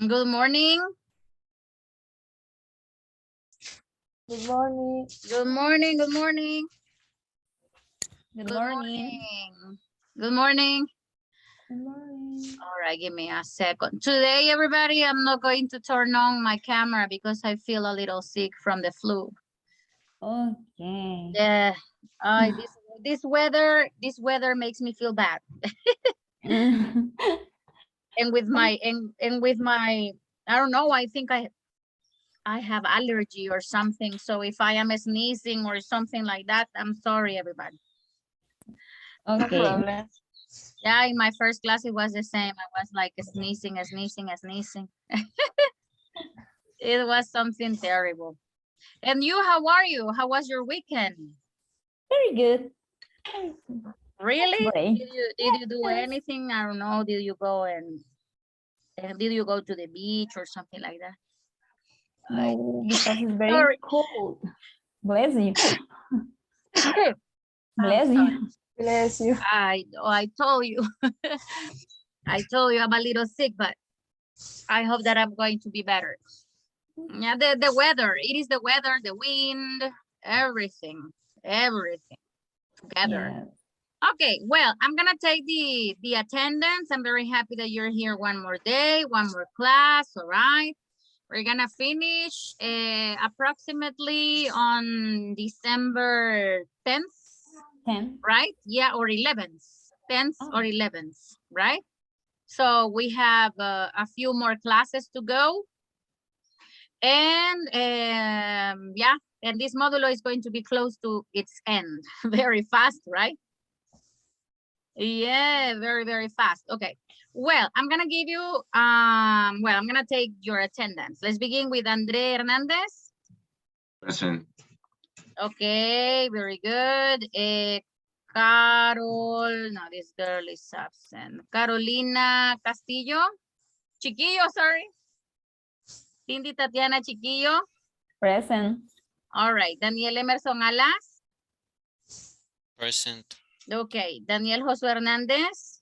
Good morning. Good morning. Good morning. Good morning. Good morning. Good morning. Good morning. All right, give me a second. Today, everybody, I'm not going to turn on my camera because I feel a little sick from the flu. Okay. Yeah. This weather makes me feel bad. And with my I don't know, I think I have allergy or something. So if I am sneezing or something like that, I'm sorry, everybody. No Okay. problem. Yeah, in my first class, it was the same. I was like sneezing. It was something terrible. And you, how are you? How was your weekend? Very good. Really? Great. Did you do anything? I don't know. Did you go to the beach or something like that? No, because it's very Sorry. cold. Bless you. I'm Bless sorry. you. Bless you. I told you. I told you I'm a little sick, but I hope that I'm going to be better. Yeah, the weather. It is the weather, the wind, everything together. Yeah. Okay, well, I'm gonna take the attendance. I'm very happy that you're here one more day, one more class. All right. We're gonna finish approximately on December 10th, 10. right? Yeah, or 11th, 10th Oh. or 11th, right? So we have a few more classes to go. And yeah, and this modulo is going to be close to its end very fast, right? Yeah, very, very fast. Okay. Well, I'm gonna give you, I'm gonna take your attendance. Let's begin with Andre Hernandez. Present. Okay, very good. Carol, no, this girl is absent. Carolina Castillo. Chiquillo, sorry. Cindy Tatiana Chiquillo. Present. All right. Daniel Emerson Alas. Present. Okay. Daniel Josué Hernández.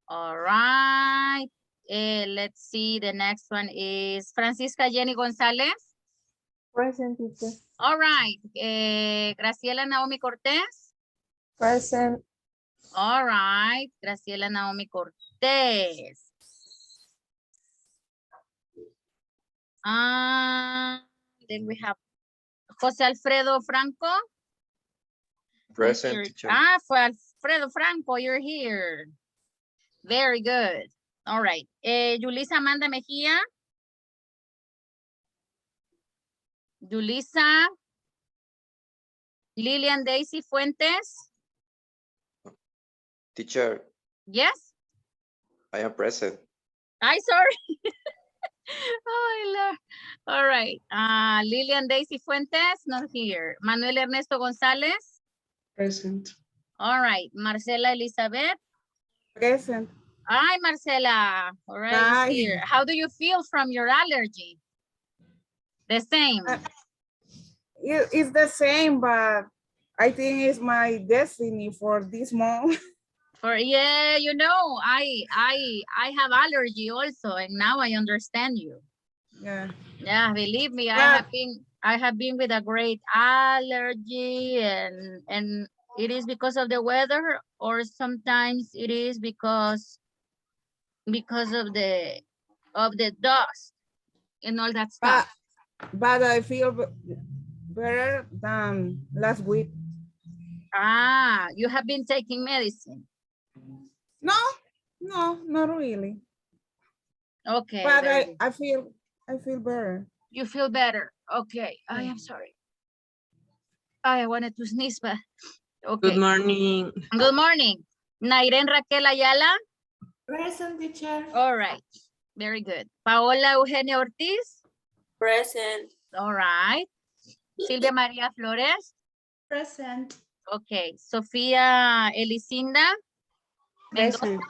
All right. Let's see. The next one is Francisca Jenny González. Present, teacher. All right. Graciela Naomi Cortés. Present. All right. Graciela Naomi Cortés. Then we have José Alfredo Franco. Present, teacher. For Alfredo Franco, you're here. Very good. All right. Yulisa Amanda Mejía. Yulisa. Lilian Daisy Fuentes. Teacher, Yes. I am present. I sorry. Oh, Lord. All right. Lilian Daisy Fuentes, not here. Manuel Ernesto González. Present. All right. Marcela Elizabeth. Present. Hi, Marcela. All right. Hi. Here. How do you feel from your allergy? The same. It's the same, but I think it's my destiny for this month. Yeah, you know, I have allergy also, and now I understand you. Yeah. Yeah, believe me, But I have been with a great allergy, and it is because of the weather, or sometimes it is because of the dust and all that stuff. but I feel better than last week. You have been taking medicine. No, not really. Okay. But I feel better. You feel better. Okay. I am sorry. I wanted to sneeze, but okay. Good morning. Good morning. Nairen Raquel Ayala. Present, teacher. All right. Very good. Paola Eugenia Ortiz. Present. All right. Silvia María Flores. Present. Okay. Sofía Elicinda. Mendoza. Present.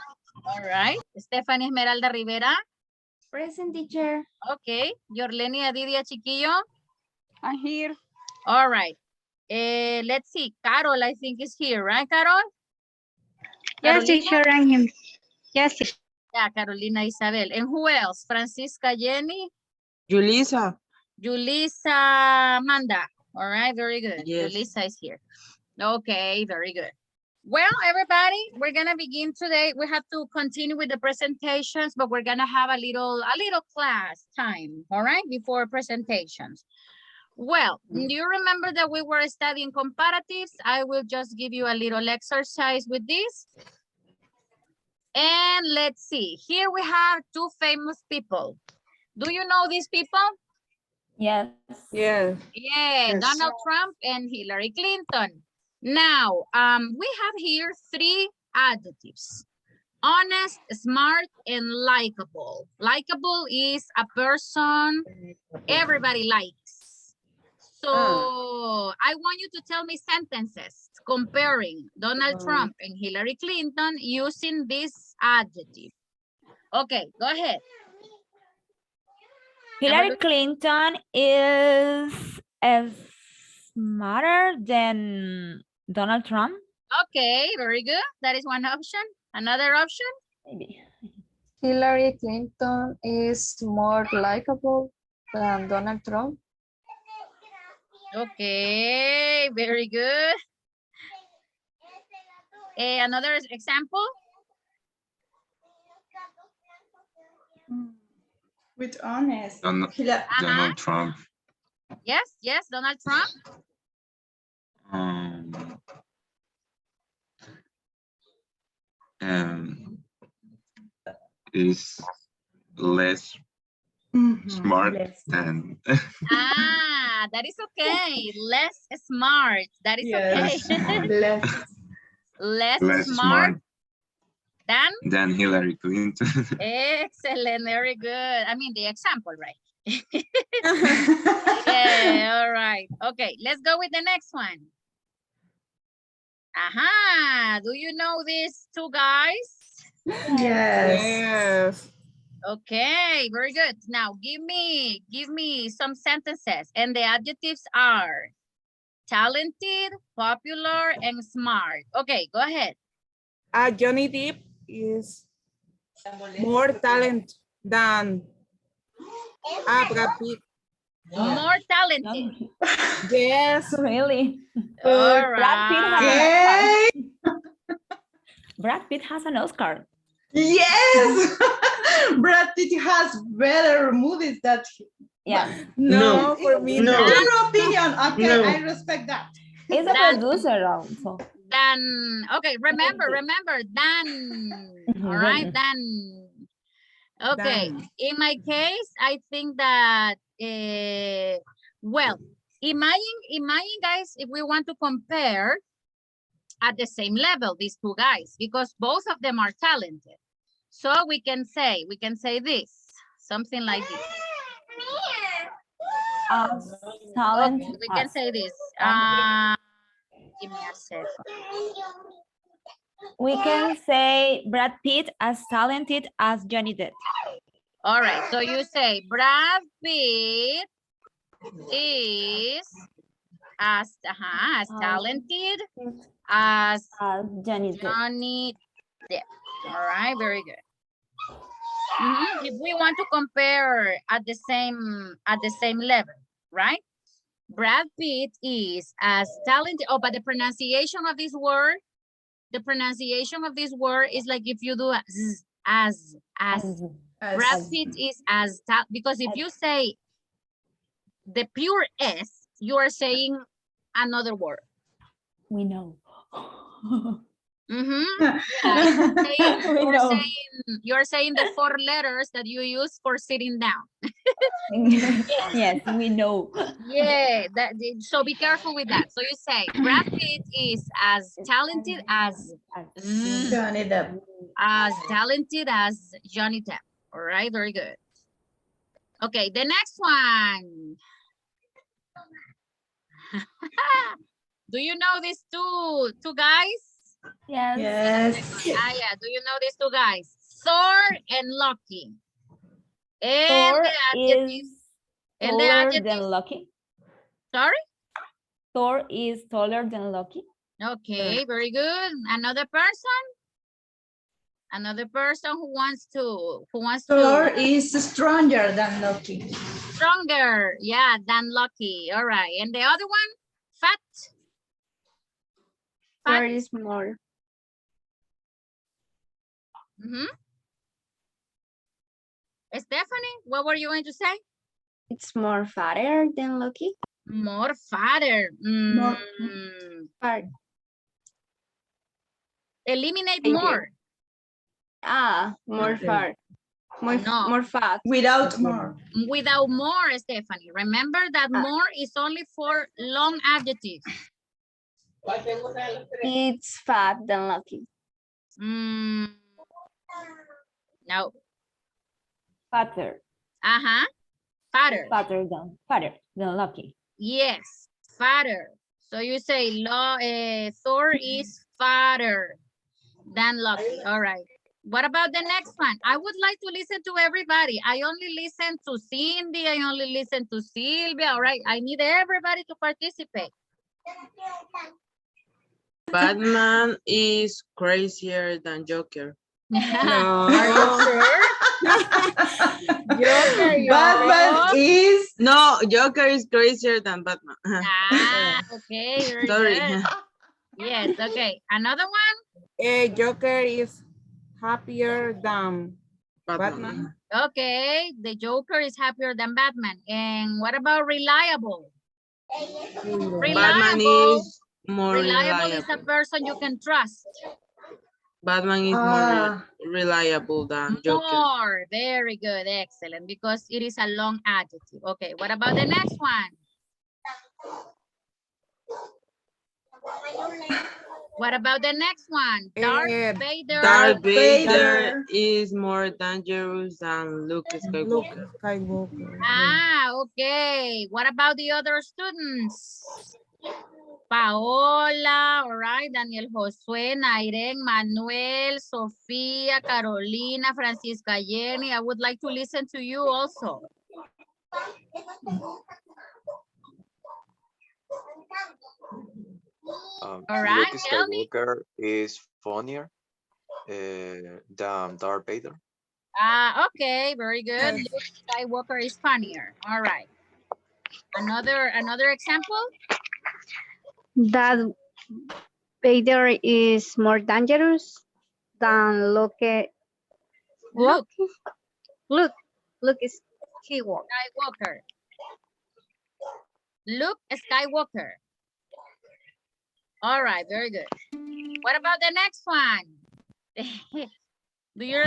All right. Stephanie Esmeralda Rivera. Present, teacher. Okay. Yorleni Adidia Chiquillo. I'm here. All right. Let's see. Carol, I think is here, right, Carol? Yes, Carolina? teacher, I'm here. Yes, teacher. Yeah, Carolina Isabel. And who else? Francisca Jenny, Julissa. Julissa Amanda. All right, very good. Yes. Julissa is here. Okay, very good. Well, everybody, we're gonna begin today. We have to continue with the presentations, but we're gonna have a little class time, all right, before presentations. Well, do you remember that we were studying comparatives? I will just give you a little exercise with this. And let's see, here we have two famous people. Do you know these people? Yes. Yes. Yeah, Yes. Donald Trump and Hillary Clinton. Now, we have here three adjectives: honest, smart, and likable. Likable is a person everybody likes. So I want you to tell me sentences comparing Donald Trump and Hillary Clinton using this adjective. Okay, go ahead. Hillary Clinton is smarter than Donald Trump. Okay, very good. That is one option. Another option? Maybe. Hillary Clinton is more likable than Donald Trump. Okay, very good. Another example? With honest. Donald Trump. Yes, Donald Trump. Um, um, is less smart Less. than That is okay. Less smart. That is Yes. okay. Less less smart than Hillary Clinton. Excellent, very good. I mean, the example, right? Yeah, all right. Okay, let's go with the next one. Aha, do you know these two guys? Yes. Yes. Okay, very good. Now give me some sentences, and the adjectives are talented, popular, and smart. Okay, go ahead. Johnny Depp is more talent than Brad Pitt. More talented. Yes. Really? All Brad Pitt right. Okay. Brad Pitt has an Oscar. Yes. Brad Pitt has better movies that. Yeah. No, for me, No. no. Your opinion. Okay, No. I respect that. He's a That- producer also. Dan. Okay, remember, Dan. All right, Dan. Okay, Dan. in my case, I think that, well, imagine guys, if we want to compare at the same level, these two guys, because both of them are talented. So we can say this, something like this. As talent. Okay, we can say this. Give me a second. We can say Brad Pitt as talented as Johnny Depp. All right, so you say Brad Pitt is as talented as Johnny Depp. Johnny Depp. All right, very good. If we want to compare at the same level, right? Brad Pitt is as talented. Oh, but the pronunciation of this word is like if you do as. Brad Pitt is as because if you say the pure S, you are saying another word. We know. You're saying the 4 letters that you use for sitting down. Yes, we know. Yeah, so be careful with that. So you say Brad Pitt is as talented as Johnny Depp. Johnny Depp. All right, very good. Okay, the next one. Do you know these two guys? Yes. Yes. Yeah, do you know these two guys? Thor and Loki. And Thor the adjectives. is And the taller adjectives. than Loki. Sorry? Thor is taller than Loki. Okay, very good. Another person? Another person who wants Thor to is stronger than Loki. stronger, yeah, than lucky. All right. And the other one, fat. There is more. Mm-hmm. Stephanie, what were you going to say? It's more fatter than Loki. More fatter. More. Fat. Eliminate Thank you. more. More Okay. fat. No. More fat. Without more. Without more, Stephanie. Remember that more is only for long adjectives. It's fat than Loki. No. Fatter. Uh-huh. Fatter. Fatter than Lucky. Yes, fatter. So you say Thor is fatter than Loki. All right. What about the next one? I would like to listen to everybody. I only listen to Cindy. I only listen to Sylvia. All right. I need everybody to participate. Batman is crazier than Joker. No. Are you sure? Joker, Batman is. No, Joker is crazier than Batman. Okay, very Sorry. good. Yes, okay. Another one? Joker is happier than Batman. Okay, the Joker is happier than Batman. And what about reliable? Batman is more Reliable is a reliable. person you can trust. Batman is more reliable than Joker. More, very good, excellent, because it is a long adjective. Okay, what about the next one? What about the next one? Darth Vader. Darth Vader is more dangerous than Luke Skywalker. Luke Skywalker. Okay. What about the other students? Paola, all right, Daniel Josué, Nairen, Manuel, Sofía, Carolina, Francisca, Jenny. I would like to listen to you also. All right, Luke tell me. Skywalker is funnier than Darth Vader. Okay, very good. Luke Skywalker is funnier. All right. Another example? That Vader is more dangerous than Loki. Luke Look is Skywalker. Skywalker. Luke Skywalker. All right, very good. What about the next one? Do you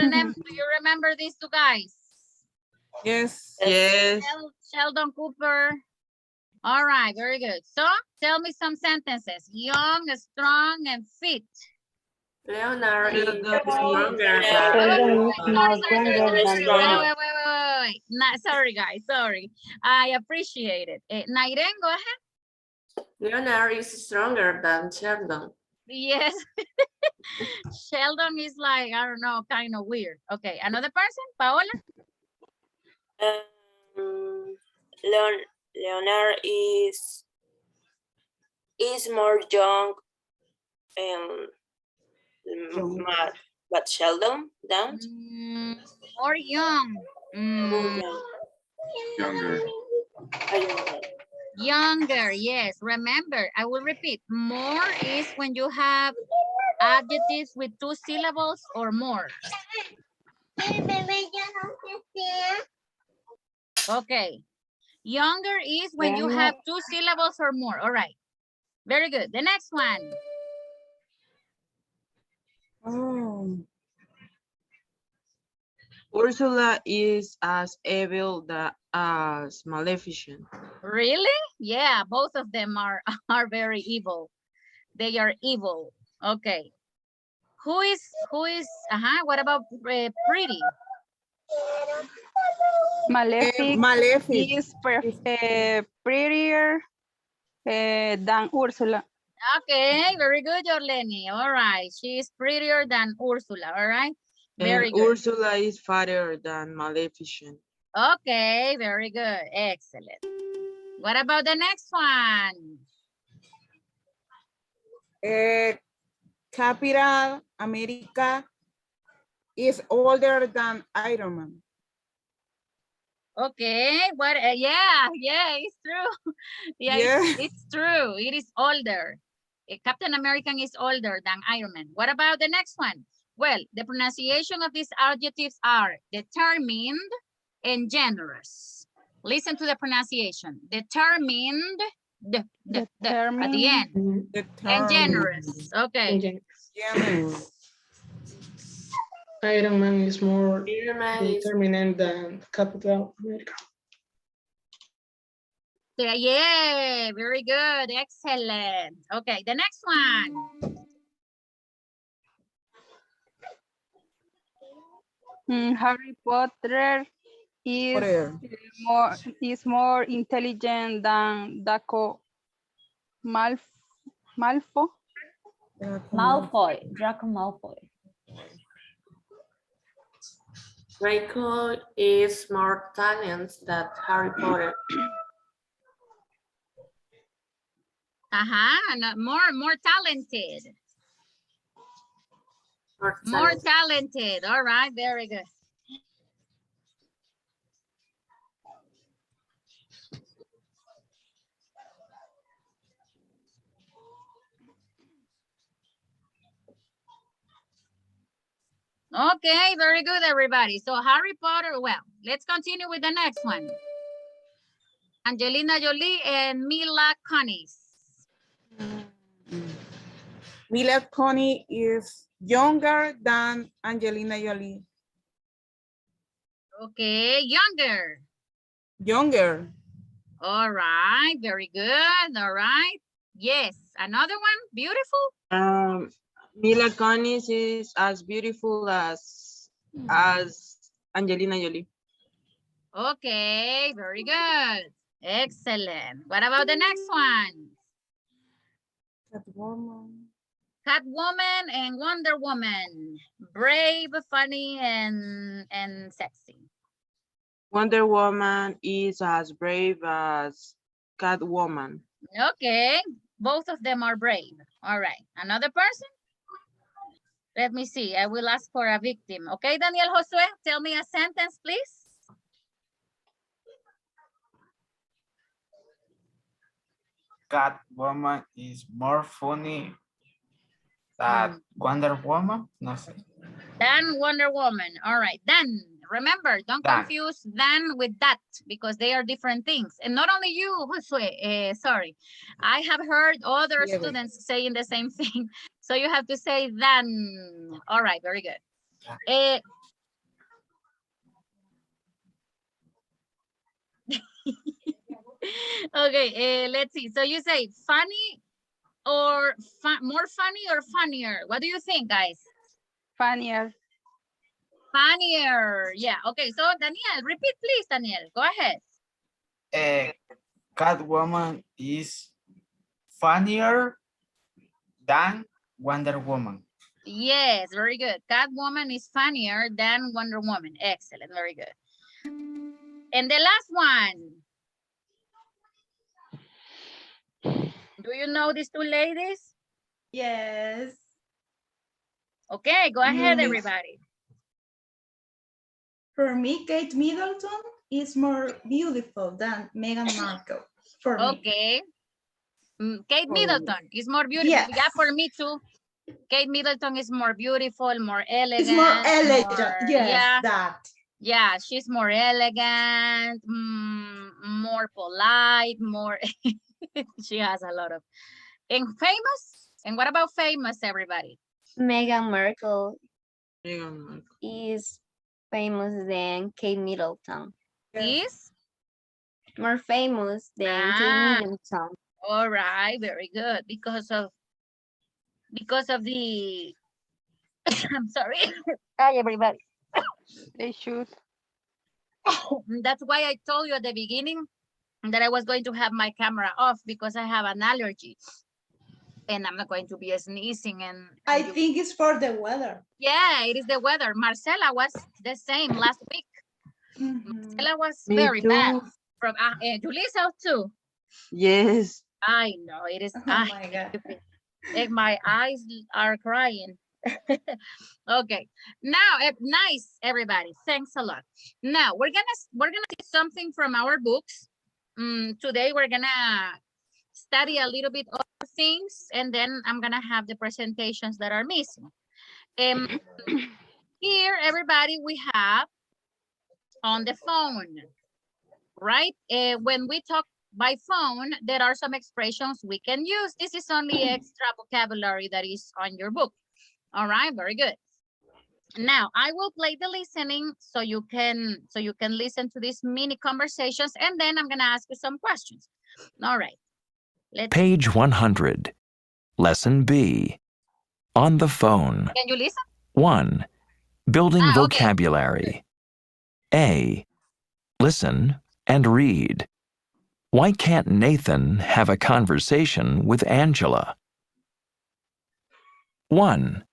remember these two guys? Yes. Yes. Sheldon Cooper. All right, very good. So tell me some sentences. Young, strong, and fit. Leonard is Stronger Wait. Sorry, guys. Sorry. I appreciate it. Nairen, go ahead. Leonard is stronger than Sheldon. Yes. Sheldon is like, I don't know, kind of weird. Okay, another person? Paola? Leonard is more young and but Sheldon don't. More young. Younger. Younger, yes. Remember, I will repeat. More is when you have adjectives with 2 syllables or more. Okay. Younger is when you have 2 syllables or more. All right. Very good. The next one. Oh. Ursula is as evil as Maleficent. Really? Yeah, both of them are very evil. They are evil. Okay. Who is, what about pretty? Malefic is prettier than Ursula. Okay, very good, Jorleni. All right, she is prettier than Ursula, all right? Very And good. Ursula is fatter than Maleficent. Okay, very good, excellent. What about the next one? Capital America is older than Iron Man. Okay, what? Yeah, it's true. Yeah, it's true. It is older. Captain American is older than Iron Man. What about the next one? Well, the pronunciation of these adjectives are determined and generous. Listen to the pronunciation. Determined, at the end. And generous. Okay. Iron Man is more Iron Man is determined than Captain America. Yeah, very good. Excellent. Okay, the next one. Harry Potter is more intelligent than Draco Malfoy. Draco Malfoy. Draco is more talented than Harry Potter. More talented. More talented. All right, very good. Okay, very good, everybody. So Harry Potter, well, let's continue with the next one. Angelina Jolie and Mila Kunis. Mila Kunis is younger than Angelina Jolie. Okay, younger. Younger. All right, very good. All right. Yes, another one, beautiful. Mila Kunis is as beautiful as Angelina Jolie. Okay, very good. Excellent. What about the next one? Catwoman and Wonder Woman. Brave, funny, and sexy. Wonder Woman is as brave as Catwoman. Okay, both of them are brave. All right, another person? Let me see, I will ask for a victim. Okay, Daniel Josue, tell me a sentence, please. Catwoman is more funny than Wonder Woman. No sé. Than Wonder Woman. All right, then. Remember, don't confuse than with that because they are different things. And not only you, Josue, sorry. I have heard other students saying the same thing. So you have to say than. All right, very good. Okay, let's see. So you say funny or more funny or funnier? What do you think, guys? Funnier. Funnier. Yeah. Okay. So Daniel, repeat, please, Daniel. Go ahead. Catwoman is funnier than Wonder Woman. Yes, very good. Catwoman is funnier than Wonder Woman. Excellent. Very good. And the last one. Do you know these two ladies? Yes. Okay, go ahead, everybody. For me, Kate Middleton is more beautiful than Meghan Markle. For me. Okay. Kate Middleton is more beautiful. Yes. Yeah, for me too. Kate Middleton is more beautiful, more elegant. It's more elegant. Yes, yeah, that. Yeah, she's more elegant, more polite, more. She has a lot of. And famous? And what about famous, everybody? Meghan Markle is famous than Kate Middleton. Is? More famous than Kate Middleton. All right, very good. Because of the I'm sorry. Hi, everybody. They should. That's why I told you at the beginning that I was going to have my camera off because I have an allergy. And I'm not going to be sneezing. And I think it's for the weather. Yeah, it is the weather. Marcela was the same last week. Marcela was Me very too. bad. From Julissa too. Yes. I know it is. Oh my God. My eyes are crying. Okay. Now, nice, everybody. Thanks a lot. Now we're gonna see something from our books. Today we're gonna study a little bit other things, and then I'm gonna have the presentations that are missing. Here, everybody, we have on the phone, right? When we talk by phone, there are some expressions we can use. This is only extra vocabulary that is on your book. All right, very good. Now I will play the listening so you can listen to these mini conversations, and then I'm gonna ask you some questions. All right. Page 100. Lesson B. On the phone. Can you listen? 1. Building Okay. vocabulary. A. Listen and read. Why can't Nathan have a conversation with Angela? 1.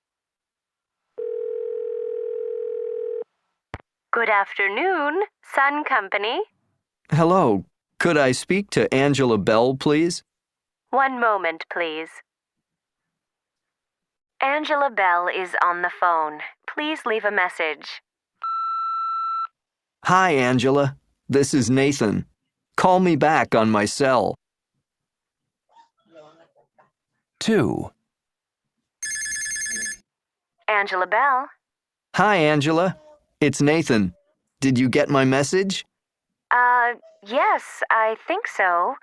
Good afternoon, Sun Company. Hello. Could I speak to Angela Bell, please? One moment, please. Angela Bell is on the phone. Please leave a message. Hi, Angela. This is Nathan. Call me back on my cell. 2. Angela Bell. Hi, Angela. It's Nathan. Did you get my message? Yes, I think so.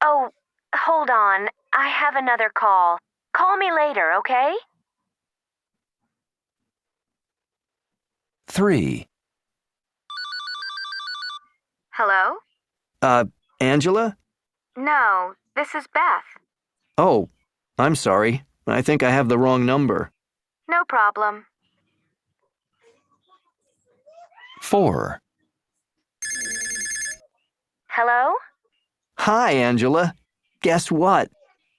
Oh, hold on. I have another call. Call me later, okay? 3. Hello? Angela? No, this is Beth. Oh, I'm sorry. I think I have the wrong number. No problem. 4. Hello? Hi, Angela. Guess what?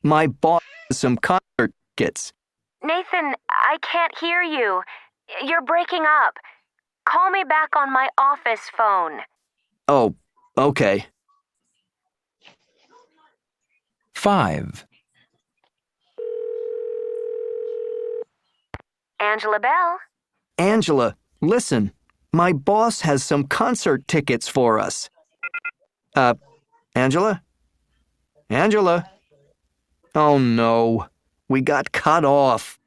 My boss has some concert tickets. Nathan, I can't hear you. You're breaking up. Call me back on my office phone. Oh, okay. 5. Angela Bell. Angela, listen. My boss has some concert tickets for us. Angela? Angela? Oh, no. We got cut off.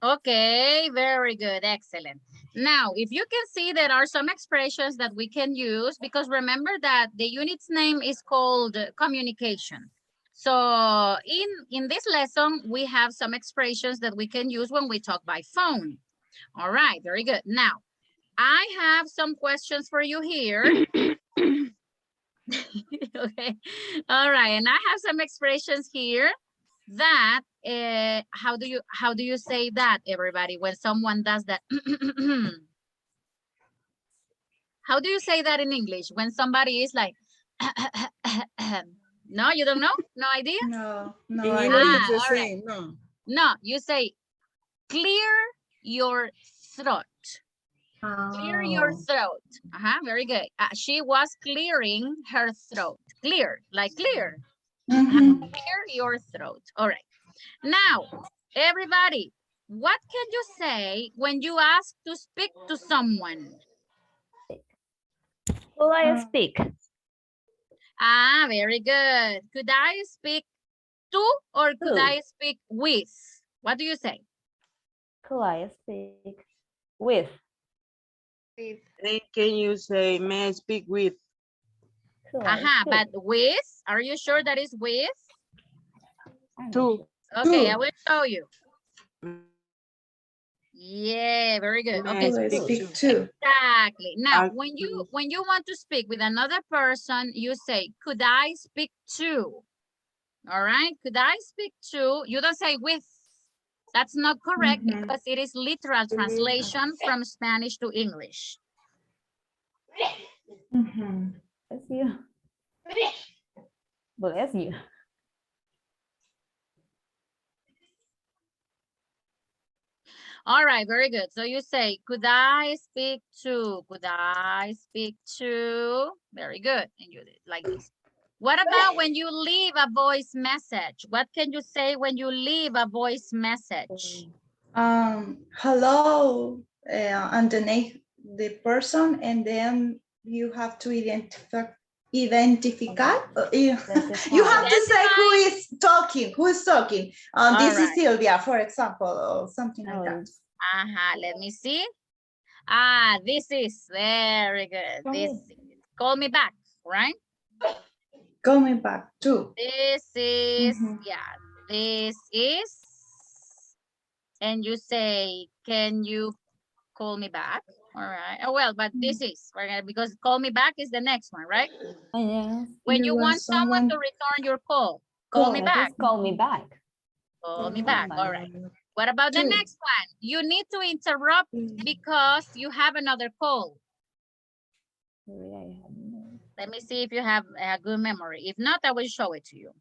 Okay, very good, excellent. Now, if you can see, there are some expressions that we can use, because remember that the unit's name is called communication. So in this lesson, we have some expressions that we can use when we talk by phone. All right, very good. Now, I have some questions for you here. Okay, all right, and I have some expressions here that how do you say that, everybody, when someone does that? How do you say that in English when somebody is like no, you don't know? No idea? No, In I English, don't. it's the all right. same. No. No, you say clear your throat. Clear your throat. Very good. She was clearing her throat. Clear, like clear. Clear your throat. All right. Now, everybody, what can you say when you ask to speak to someone? Will I speak? Very good. Could I speak to, or could I speak with? What do you say? Could I speak with? Then can you say, may I speak with? But with, are you sure that is with? To. Okay, I will show you. Yeah, very good. May Okay, I speak to? exactly. Now, I when you want to speak with another person, you say, could I speak to? All right, could I speak to? You don't say with. That's not correct because it is literal translation from Spanish to English. Bless you. Bless you. All right, very good. So you say, could I speak to? Could I speak to? Very good. And you did like this. What about when you leave a voice message? What can you say when you leave a voice message? Hello, underneath the person, and then you have to identify. You have to say who is talking. This right. is Sylvia, for example, or something like that. Let me see. This is very good. This is, call me back, right? Call me back too. This is, this is, and you say, can you call me back? All right. Oh, well, but this is, because call me back is the next one, right? When you want someone to return your call, call me back. Call me back. Call me back. All right. What about the next one? You need to interrupt because you have another call. Let me see if you have a good memory. If not, I will show it to you.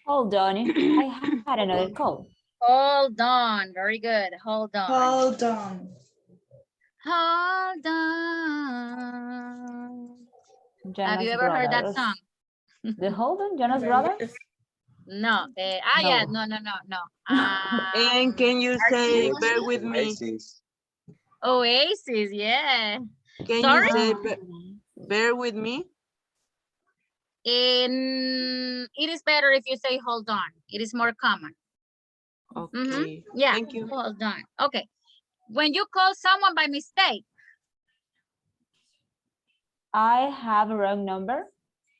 Hold on. I had another call. Hold on. Very good. Hold on. Hold on. Hold on. Jonas Have you ever heard that song? The Hold on, Jonas Brothers? No. Yeah. No. And can you say, bear with me? Oasis, yeah. Can Sorry? you say, bear with me? It is better if you say hold on. It is more common. Okay. Yeah, Thank you. hold on. Okay. When you call someone by mistake. I have a wrong number.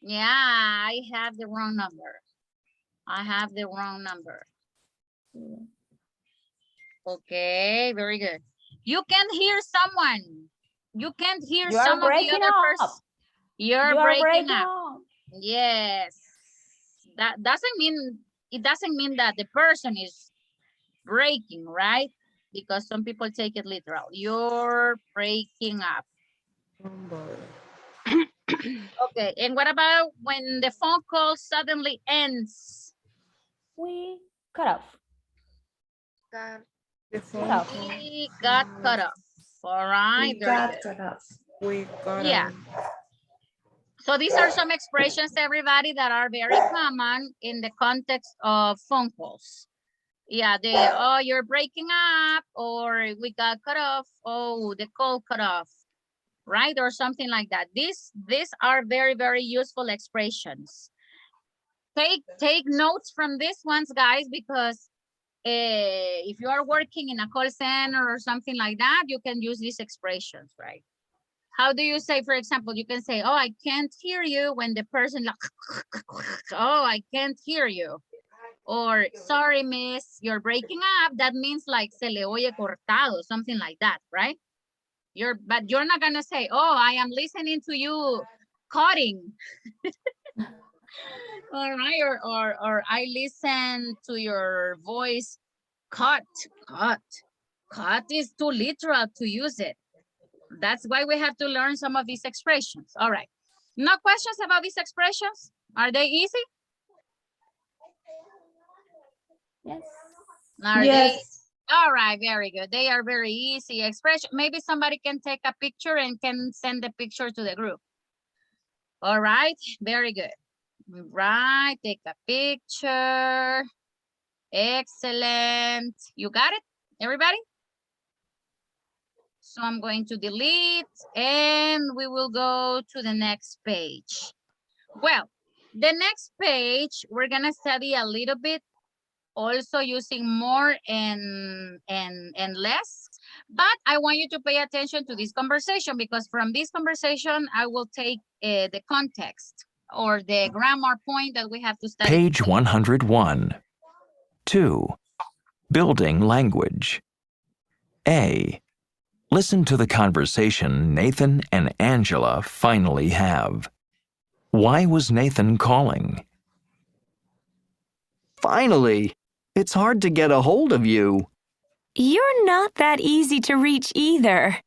Yeah, I have the wrong number. I have the wrong number. Okay, very good. You can't hear someone. You can't hear some of the other person. You're breaking up. Yes. That doesn't mean, it doesn't mean that the person is breaking, right? Because some people take it literal. You're breaking up. Okay, and what about when the phone call suddenly ends? We cut off. We got cut off. All right, very good. We got Yeah. So these are some expressions, everybody, that are very common in the context of phone calls. Yeah, oh, you're breaking up, or we got cut off, oh, the call cut off, right? Or something like that. These are very, very useful expressions. Take notes from these ones, guys, because if you are working in a call center or something like that, you can use these expressions, right? How do you say, for example, you can say, oh, I can't hear you, when the person like, oh, I can't hear you. Or, sorry, miss, you're breaking up. That means like, se le oye cortado, something like that, right? But you're not gonna say, oh, I am listening to you cutting. All right, or I listen to your voice cut. Cut is too literal to use it. That's why we have to learn some of these expressions. All right. No questions about these expressions? Are they easy? Yes. Yes. All right, very good. They are very easy expression. Maybe somebody can take a picture and can send the picture to the group. All right, very good. Right, take a picture. Excellent. You got it, everybody? So I'm going to delete and we will go to the next page. Well, the next page, we're gonna study a little bit, also using more and less. But I want you to pay attention to this conversation, because from this conversation, I will take the context or the grammar point that we have to study. Page 101. 2. Building language. A. Listen to the conversation Nathan and Angela finally have. Why was Nathan calling? Finally! It's hard to get a hold of you. You're not that easy to reach either.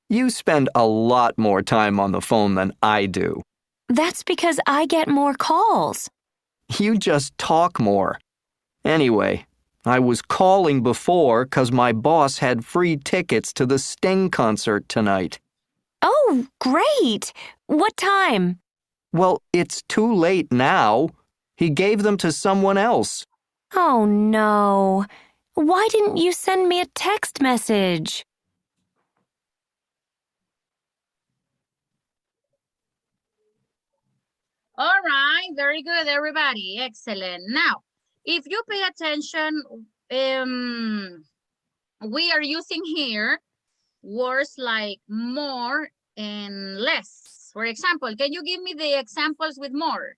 You spend a lot more time on the phone than I do. That's because I get more calls. You just talk more. Anyway, I was calling before 'cause my boss had free tickets to the Sting concert tonight. Oh, great! What time? Well, it's too late now. He gave them to someone else. Oh no. Why didn't you send me a text message? All right, very good, everybody. Excellent. Now, if you pay attention, we are using here words like more and less. For example, can you give me the examples with more?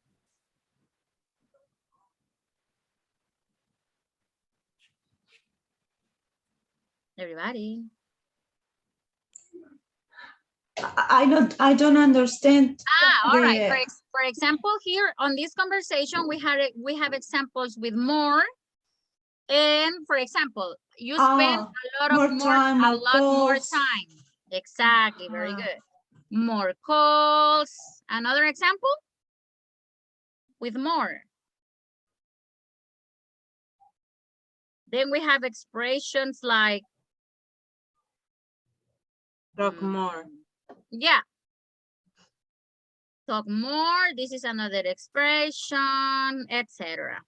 Everybody. I don't understand. All right. the- For example, here on this conversation, we have examples with more. And for example, you spend a lot of more time. Exactly. Very good. More calls. Another example with more. Then we have expressions like talk more. Yeah. Talk more. This is another expression, etc.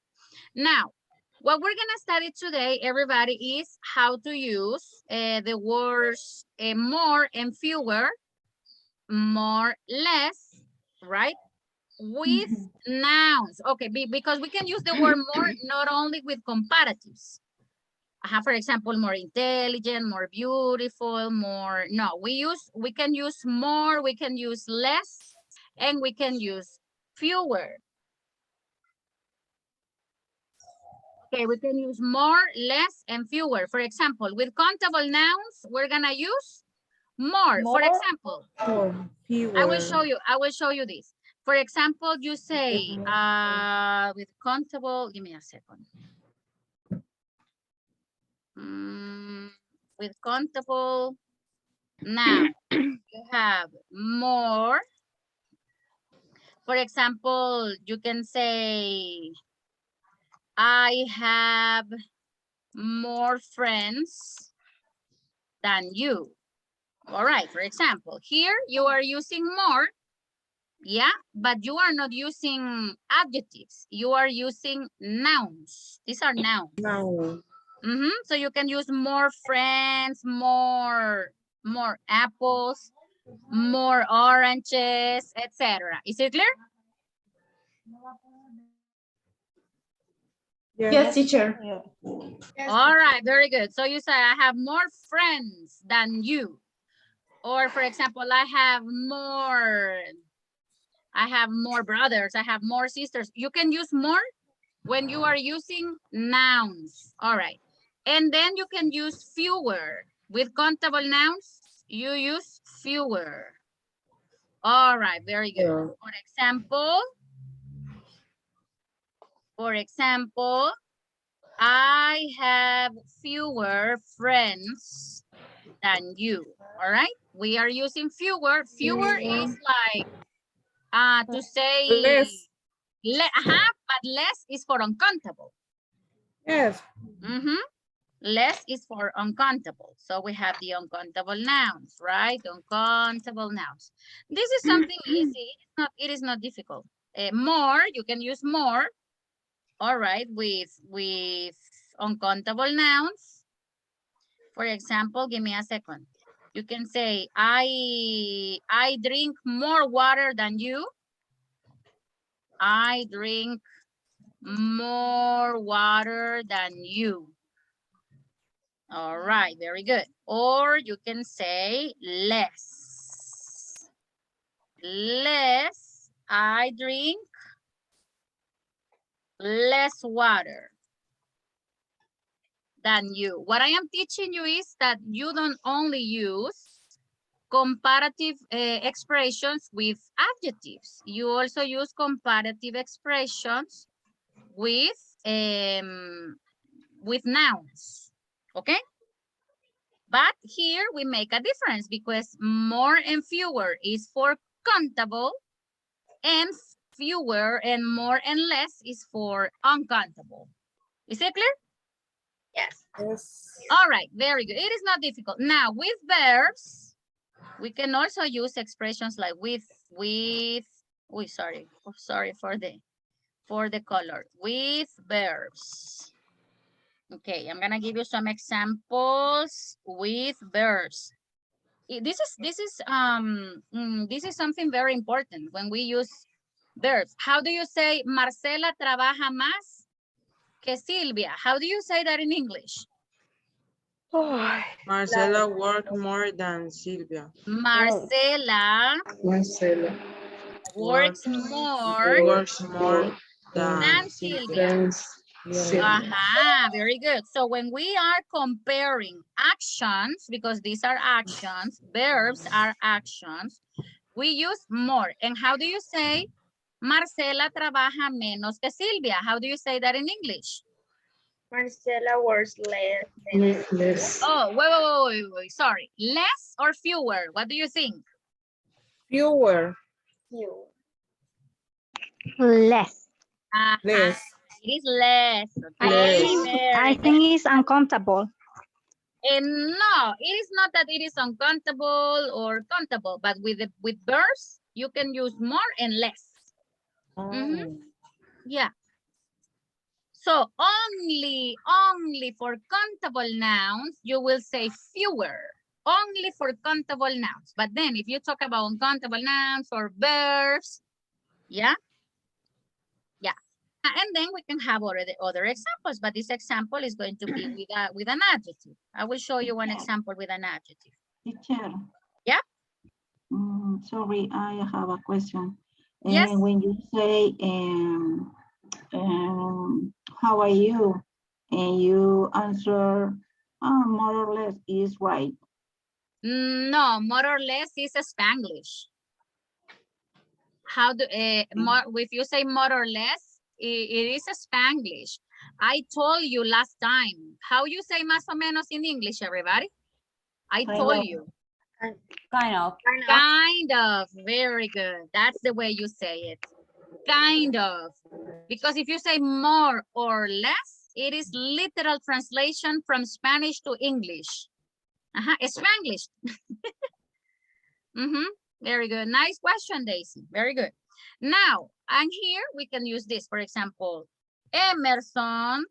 Now, what we're gonna study today, everybody, is how to use the words more and fewer, more, less, right? With nouns. Okay, because we can use the word more not only with comparatives. For example, more intelligent, more beautiful, more. No, we can use more, we can use less, and we can use fewer. Okay, we can use more, less, and fewer. For example, with countable nouns, we're gonna use more. For example, Fewer. I will show you this. For example, you say with countable, give me a second. With countable noun, you have more. For example, you can say, I have more friends than you. All right, for example, here you are using more, yeah, but you are not using adjectives. You are using nouns. These are nouns. No. So you can use more friends, more apples, more oranges, etc. Is it clear? Yes, teacher. All right, very good. So you say, I have more friends than you. Or for example, I have more brothers, I have more sisters. You can use more when you are using nouns. All right. And then you can use fewer. With countable nouns, you use fewer. All right, very good. For example, I have fewer friends than you. All right, we are using fewer. Fewer is like to say less. But less is for uncountable. Yes. Less is for uncountable. So we have the uncountable nouns, right? Uncountable nouns. This is something easy. It is not difficult. More, you can use more. All right, with uncountable nouns. For example, give me a second. You can say, I drink more water than you. I drink more water than you. All right, very good. Or you can say less. Less, I drink less water than you. What I am teaching you is that you don't only use comparative expressions with adjectives. You also use comparative expressions with nouns, okay? But here we make a difference because more and fewer is for countable and fewer and more and less is for uncountable. Is it clear? Yes. All right, very good. It is not difficult. Now with verbs, we can also use expressions like with, Oh, sorry. Oh, sorry for the color. With verbs. Okay, I'm gonna give you some examples with verbs. This is something very important when we use verbs. How do you say Marcela trabaja más que Silvia? How do you say that in English? Marcela worked more than Sylvia. Marcela works more than Silvia. Very good. So when we are comparing actions, because these are actions, verbs are actions, we use more. And how do you say Marcela trabaja menos que Silvia? How do you say that in English? Marcela works less. Oh, wait, sorry. Less or fewer? What do you think? Fewer. Less. Less. It is less. Okay? I think it's uncountable. And no, it is not that it is uncountable or countable, but with verbs, you can use more and less. Yeah. So only for countable nouns, you will say fewer. Only for countable nouns. But then if you talk about uncountable nouns or verbs, yeah. And then we can have already other examples, but this example is going to be with an adjective. I will show you one example with an adjective. Teacher. Yeah. Sorry, I have a question. Yes. When you say, how are you? And you answer, more or less is right. No, more or less is Spanglish. How do if you say more or less, it is Spanglish. I told you last time. How you say más o menos in English, everybody? I told you. Kind of. Kind of. Very good. That's the way you say it. Kind of. Because if you say more or less, it is literal translation from Spanish to English. Spanglish. Very good. Nice question, Daisy. Very good. Now, and here we can use this. For example, Emerson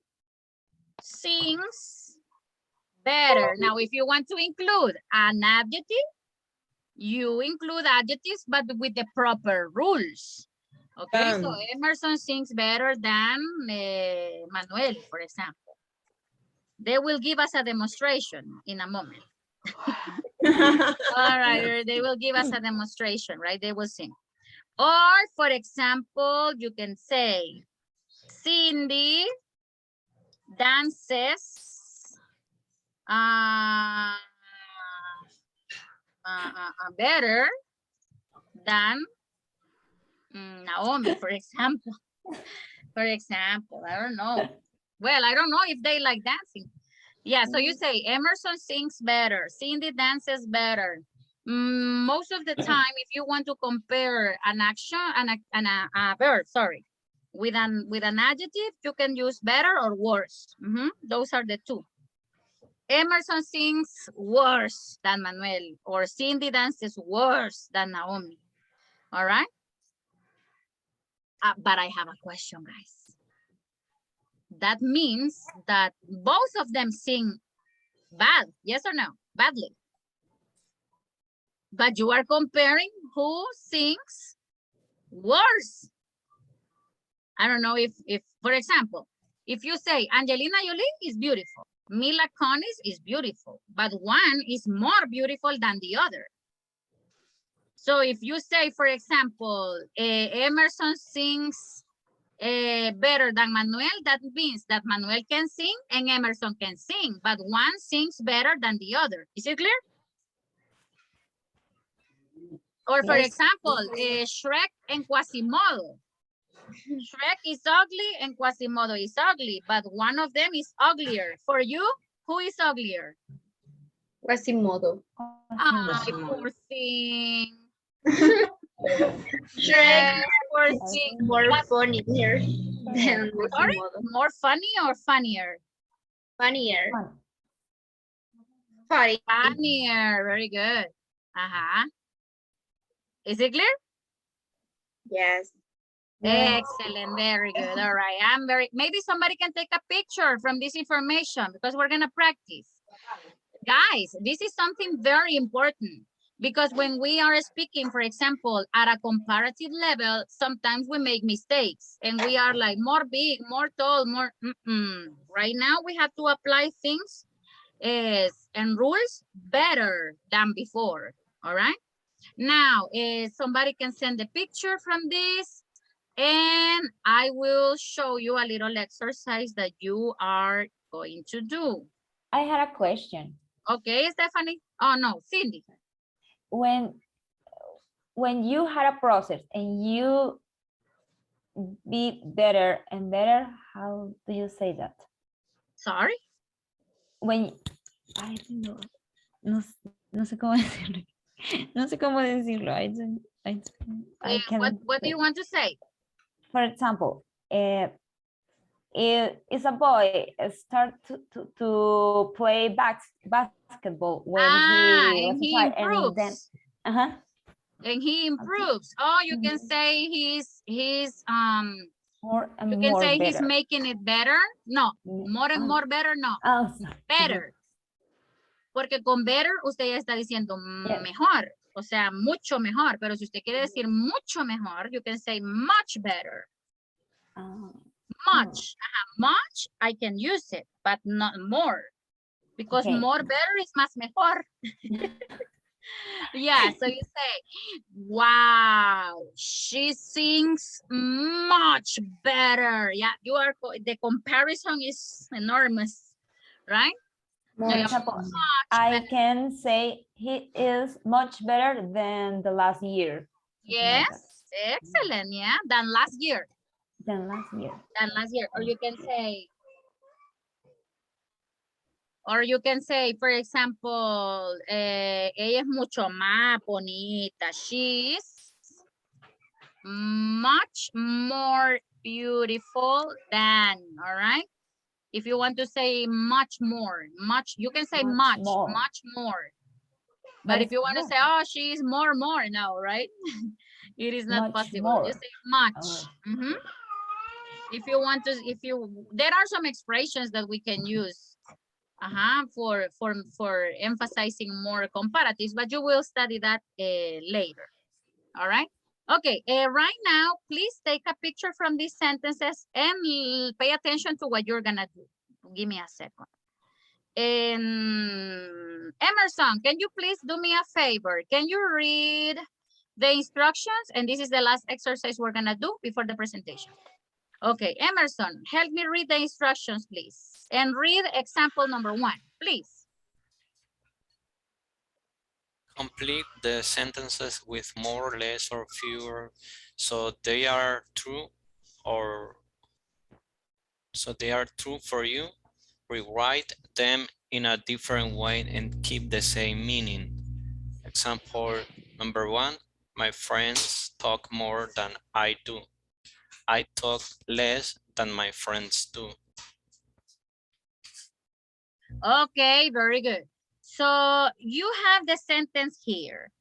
sings better. Now, if you want to include an adjective, you include adjectives, but with the proper rules. Okay, so Emerson sings better than Manuel, for example. They will give us a demonstration in a moment. All right, they will give us a demonstration, right? They will sing. Or, for example, you can say, Cindy dances better than Naomi, for example. For example, I don't know. Well, I don't know if they like dancing. Yeah, so you say Emerson sings better, Cindy dances better. Most of the time, if you want to compare an action and a verb, sorry, with an adjective, you can use better or worse. Those are the two. Emerson sings worse than Manuel, or Cindy dances worse than Naomi. All right? But I have a question, guys. That means that both of them sing bad, yes or no? Badly. But you are comparing who sings worse. I don't know if for example, if you say Angelina Jolie is beautiful, Mila Kunis is beautiful, but one is more beautiful than the other. So if you say, for example, Emerson sings better than Manuel, that means that Manuel can sing and Emerson can sing, but one sings better than the other. Is it clear? Or for example, Shrek and Quasimodo. Shrek is ugly and Quasimodo is ugly, but one of them is uglier. For you, who is uglier? Quasimodo. Ah, poor thing. Shrek poor is thing. more funnier than Sorry? Quasimodo. More funny or funnier? Funnier. Funnier. Very good. Is it clear? Yes. Excellent, very good. All right, maybe somebody can take a picture from this information because we're gonna practice. Guys, this is something very important because when we are speaking, for example, at a comparative level, sometimes we make mistakes and we are like more big, more tall, more, right now we have to apply things and rules better than before, all right? Now, somebody can send a picture from this and I will show you a little exercise that you are going to do. I had a question. Okay, Stephanie. Oh, no, Cindy. When you had a process and you be better and better, how do you say that? Sorry? When, I don't know. No sé cómo decirlo. No sé cómo decirlo. What do you want to say? For example, if a boy start to play basketball when he improves. And he improves. Oh, you can say he's he's making it better. No, more and more better, no. Better. Porque con better usted ya está diciendo mejor. O sea, mucho mejor. Pero si usted quiere decir mucho mejor, you can say much better. Much. Much, I can use it, but not more. Because more better is más mejor. Yeah, so you say, wow, she sings much better. Yeah, the comparison is enormous, right? For example, I can say he is much better than the last year. Yes, excellent, yeah, than last year. Than last year. Than last year, or you can say, for example, ella es mucho más bonita. She's much more beautiful than, all right? If you want to say much more, you can say much more. But if you want to say, oh, she's more, no, right? It is not possible. You say much. If you want to, there are some expressions that we can use for emphasizing more comparatives, but you will study that later. All right. Okay, right now, please take a picture from these sentences and pay attention to what you're gonna do. Give me a second. Emerson, can you please do me a favor? Can you read the instructions? And this is the last exercise we're gonna do before the presentation. Okay, Emerson, help me read the instructions, please. And read example number 1, please. Complete the sentences with more, less, or fewer, so they are true for you. Rewrite them in a different way and keep the same meaning. Example number 1, my friends talk more than I do. I talk less than my friends do. Okay, very good. So you have the sentence here,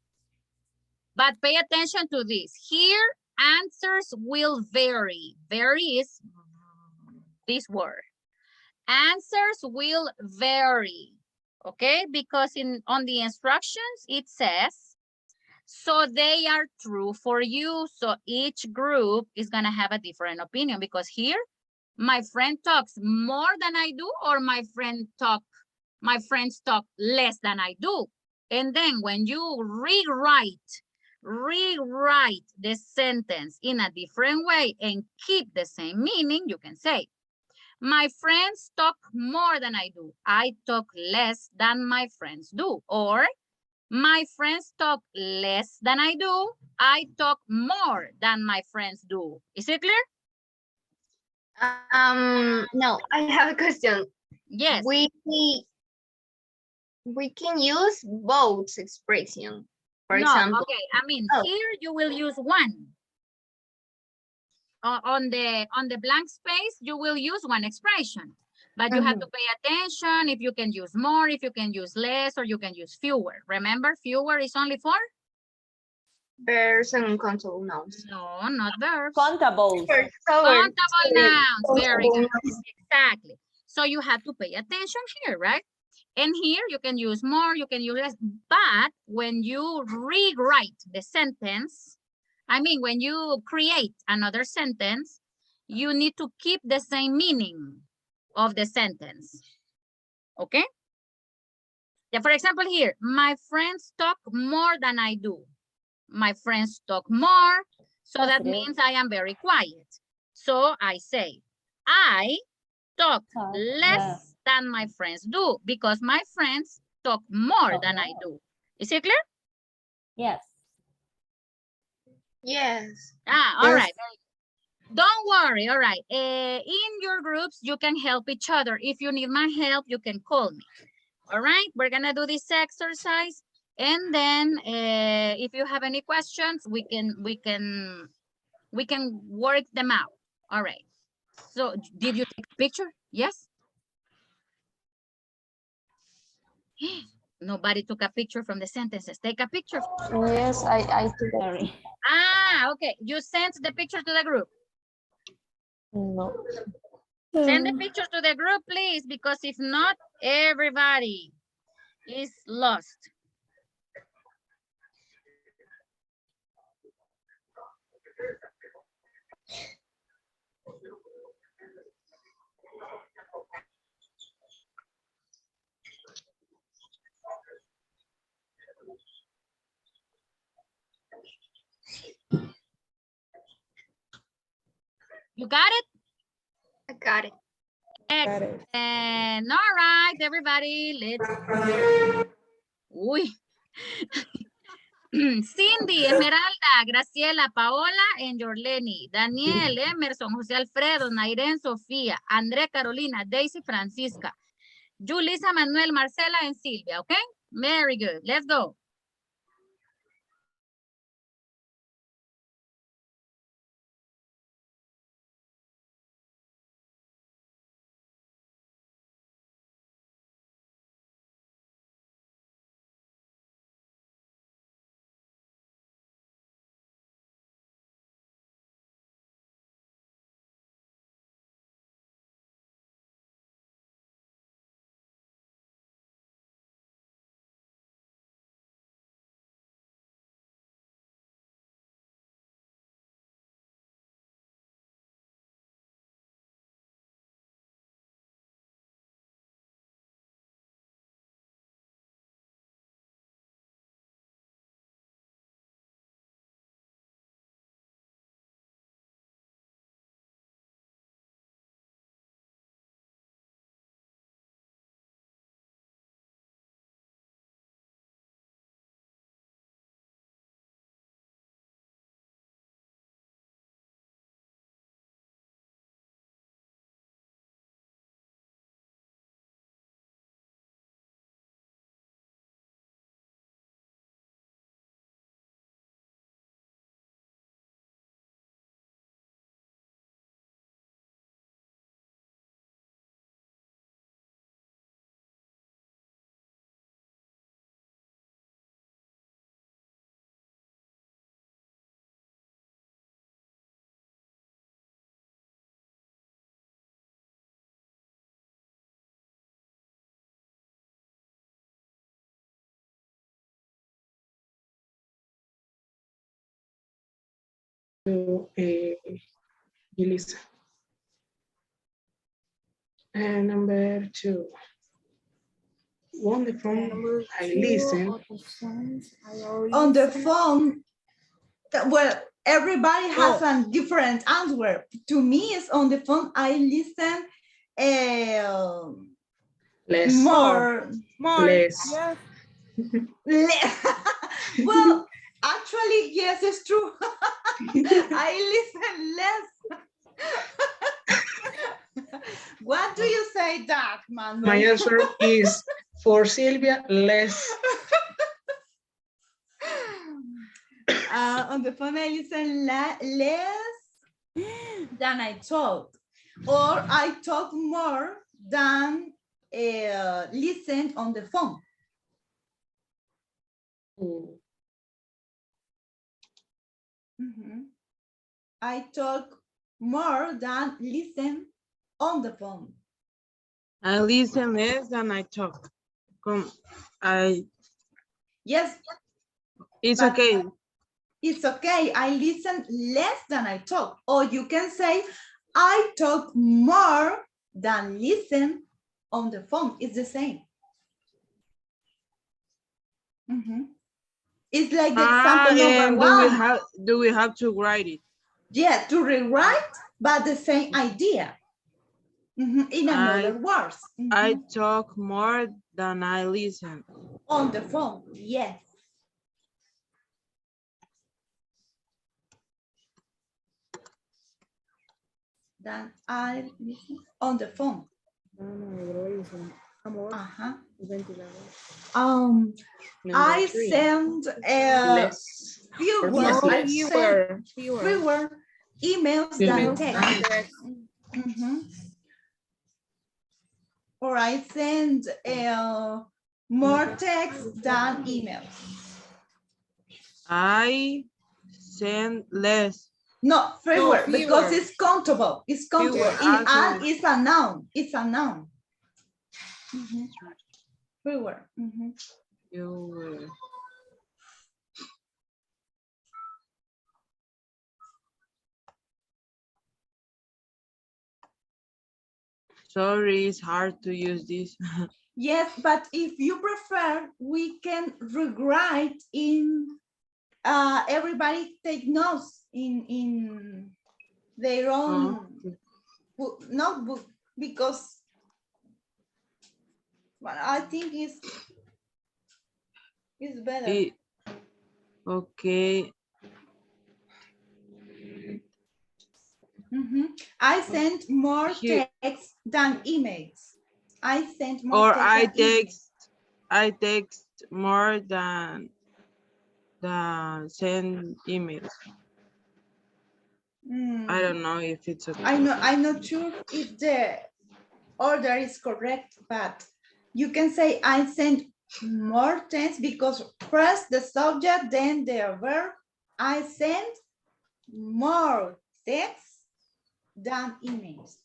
but pay attention to this. Here, answers will vary. Vary is this word. Answers will vary, okay? Because on the instructions, it says, so they are true for you. So each group is gonna have a different opinion because here, my friend talks more than I do, or my friends talk less than I do. And then when you rewrite the sentence in a different way and keep the same meaning, you can say, my friends talk more than I do. I talk less than my friends do. Or my friends talk less than I do. I talk more than my friends do. Is it clear? No, I have a question. Yes. We can use both expression. For example. Okay. I mean, here you will use one. On the blank space, you will use one expression. But you have to pay attention if you can use more, if you can use less, or you can use fewer. Remember, fewer is only for Verbs and uncountable nouns. No, not verbs. Contables. Countable nouns. Very good. Exactly. So you have to pay attention here, right? And here you can use more, you can use less. But when you rewrite the sentence, I mean, when you create another sentence, you need to keep the same meaning of the sentence. Okay? Yeah, for example, here, my friends talk more than I do. My friends talk more, so that means I am very quiet. So I say, I talk less than my friends do because my friends talk more than I do. Is it clear? Yes. Yes. All right. Don't worry. All right. In your groups, you can help each other. If you need my help, you can call me. All right. We're going to do this exercise. And then if you have any questions, we can work them out. All right. So did you take a picture? Yes. Nobody took a picture from the sentences. Take a picture. Yes, I took it. Sorry. Okay. You sent the picture to the group. No. Send the picture to the group, please, because if not, everybody is lost. You got it? I got it. Excellent. All right, everybody, let's. Uy. Cindy, Esmeralda, Graciela, Paola, and Yorleni, Daniel, Emerson, José Alfredo, Nairen, Sofía, André, Carolina, Daisy, Francisca, Julissa, Manuel, Marcela, and Silvia, okay? Very good. Let's go. To Elisa. And number 2. On the phone, I listen. On the phone, well, everybody has a different answer. To me, it's on the phone. I listen Less. more. Less. Less. Well, actually, yes, it's true. I listen less. What do you say that, Manuel? My answer is for Sylvia, less. On the phone, I listen less than I talk, or I talk more than listen on the phone. I talk more than listen on the phone. I listen less than I talk. Yes. It's okay. It's okay. I listen less than I talk. Or you can say, I talk more than listen on the phone. It's the same. It's like the example number one. Do we have to write it? Yeah, to rewrite, but the same idea. In another words. I talk more than I listen. On the phone, yes. Than I listen on the phone. I send fewer emails than text. Or I send more text than emails. I send less. No, fewer, because it's countable. It's countable. And it's a noun. It's a noun. Fewer. Fewer. Sorry, it's hard to use this. Yes, but if you prefer, we can rewrite in, everybody take notes in their own notebook, because I think it's better. Okay. I sent more text than emails. I sent more text. I text more than send emails. I don't know if it's okay. I'm not sure if the order is correct, but you can say I sent more text, because first the subject, then the verb. I sent more text than emails.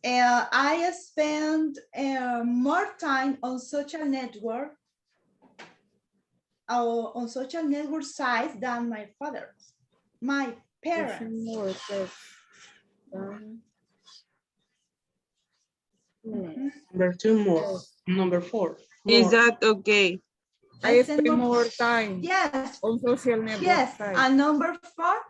I spend more time on social network sites than my parents. Number 2 more. Number 4. Is that okay? I spend more time. Yes. On social network. Yes. Sites. And number 4.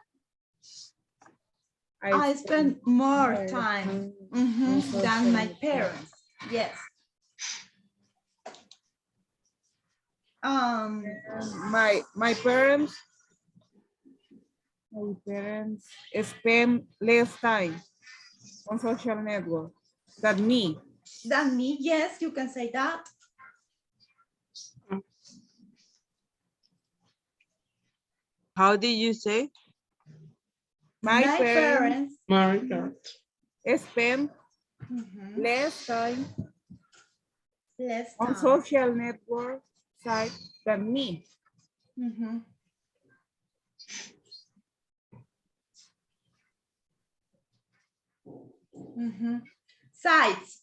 I spend more time than my parents. Yes. My parents spend less time on social network than me. Than me, yes, you can say that. How did you say? My parents spend less time on social network sites than me. Sites,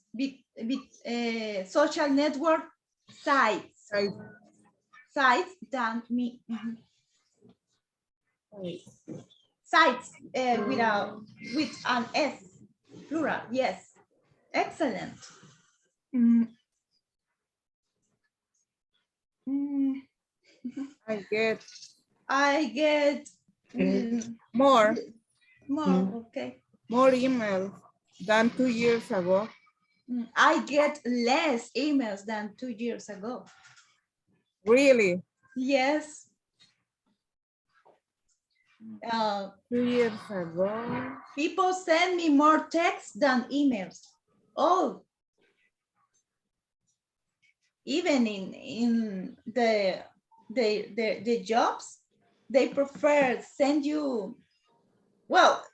social network sites. Sites than me. Sites with an S, plural, yes. Excellent. I get more. Okay. More emails than 2 years ago. I get less emails than 2 years ago. Really? Yes. 2 years ago. People send me more texts than emails. Oh. Even in the jobs, they prefer send you, well,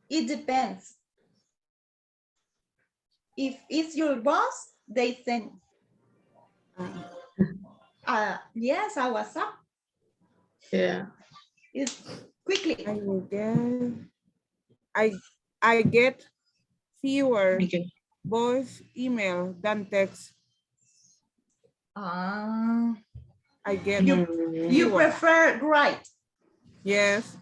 it depends. If it's your boss, they send. Yes, I was up. Yeah. Quickly. I get fewer voice email than text. I get You prefer write. Yes.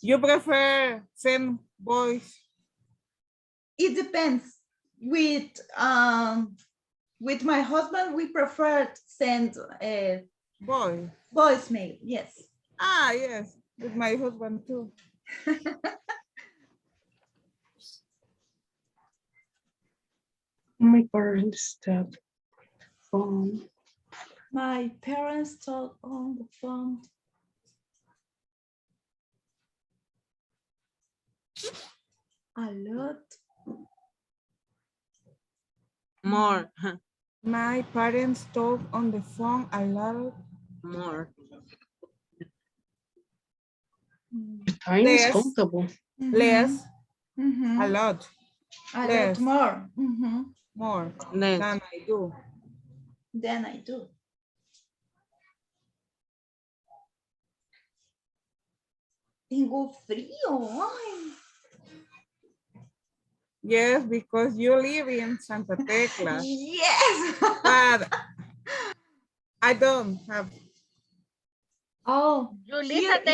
You prefer send voice? It depends. With my husband, we prefer send voicemail. Yes. Ah, yes. With my husband too. My parents talk phone. My parents talk on the phone. A lot. More. My parents talk on the phone a lot. More. Time is countable. Less. A lot. A Less. lot more. More Less. than I do. Than I do. Tengo frío. Ay. Yes, because you live in Santa Tecla. Yes. But I don't have. Oh, Julissa,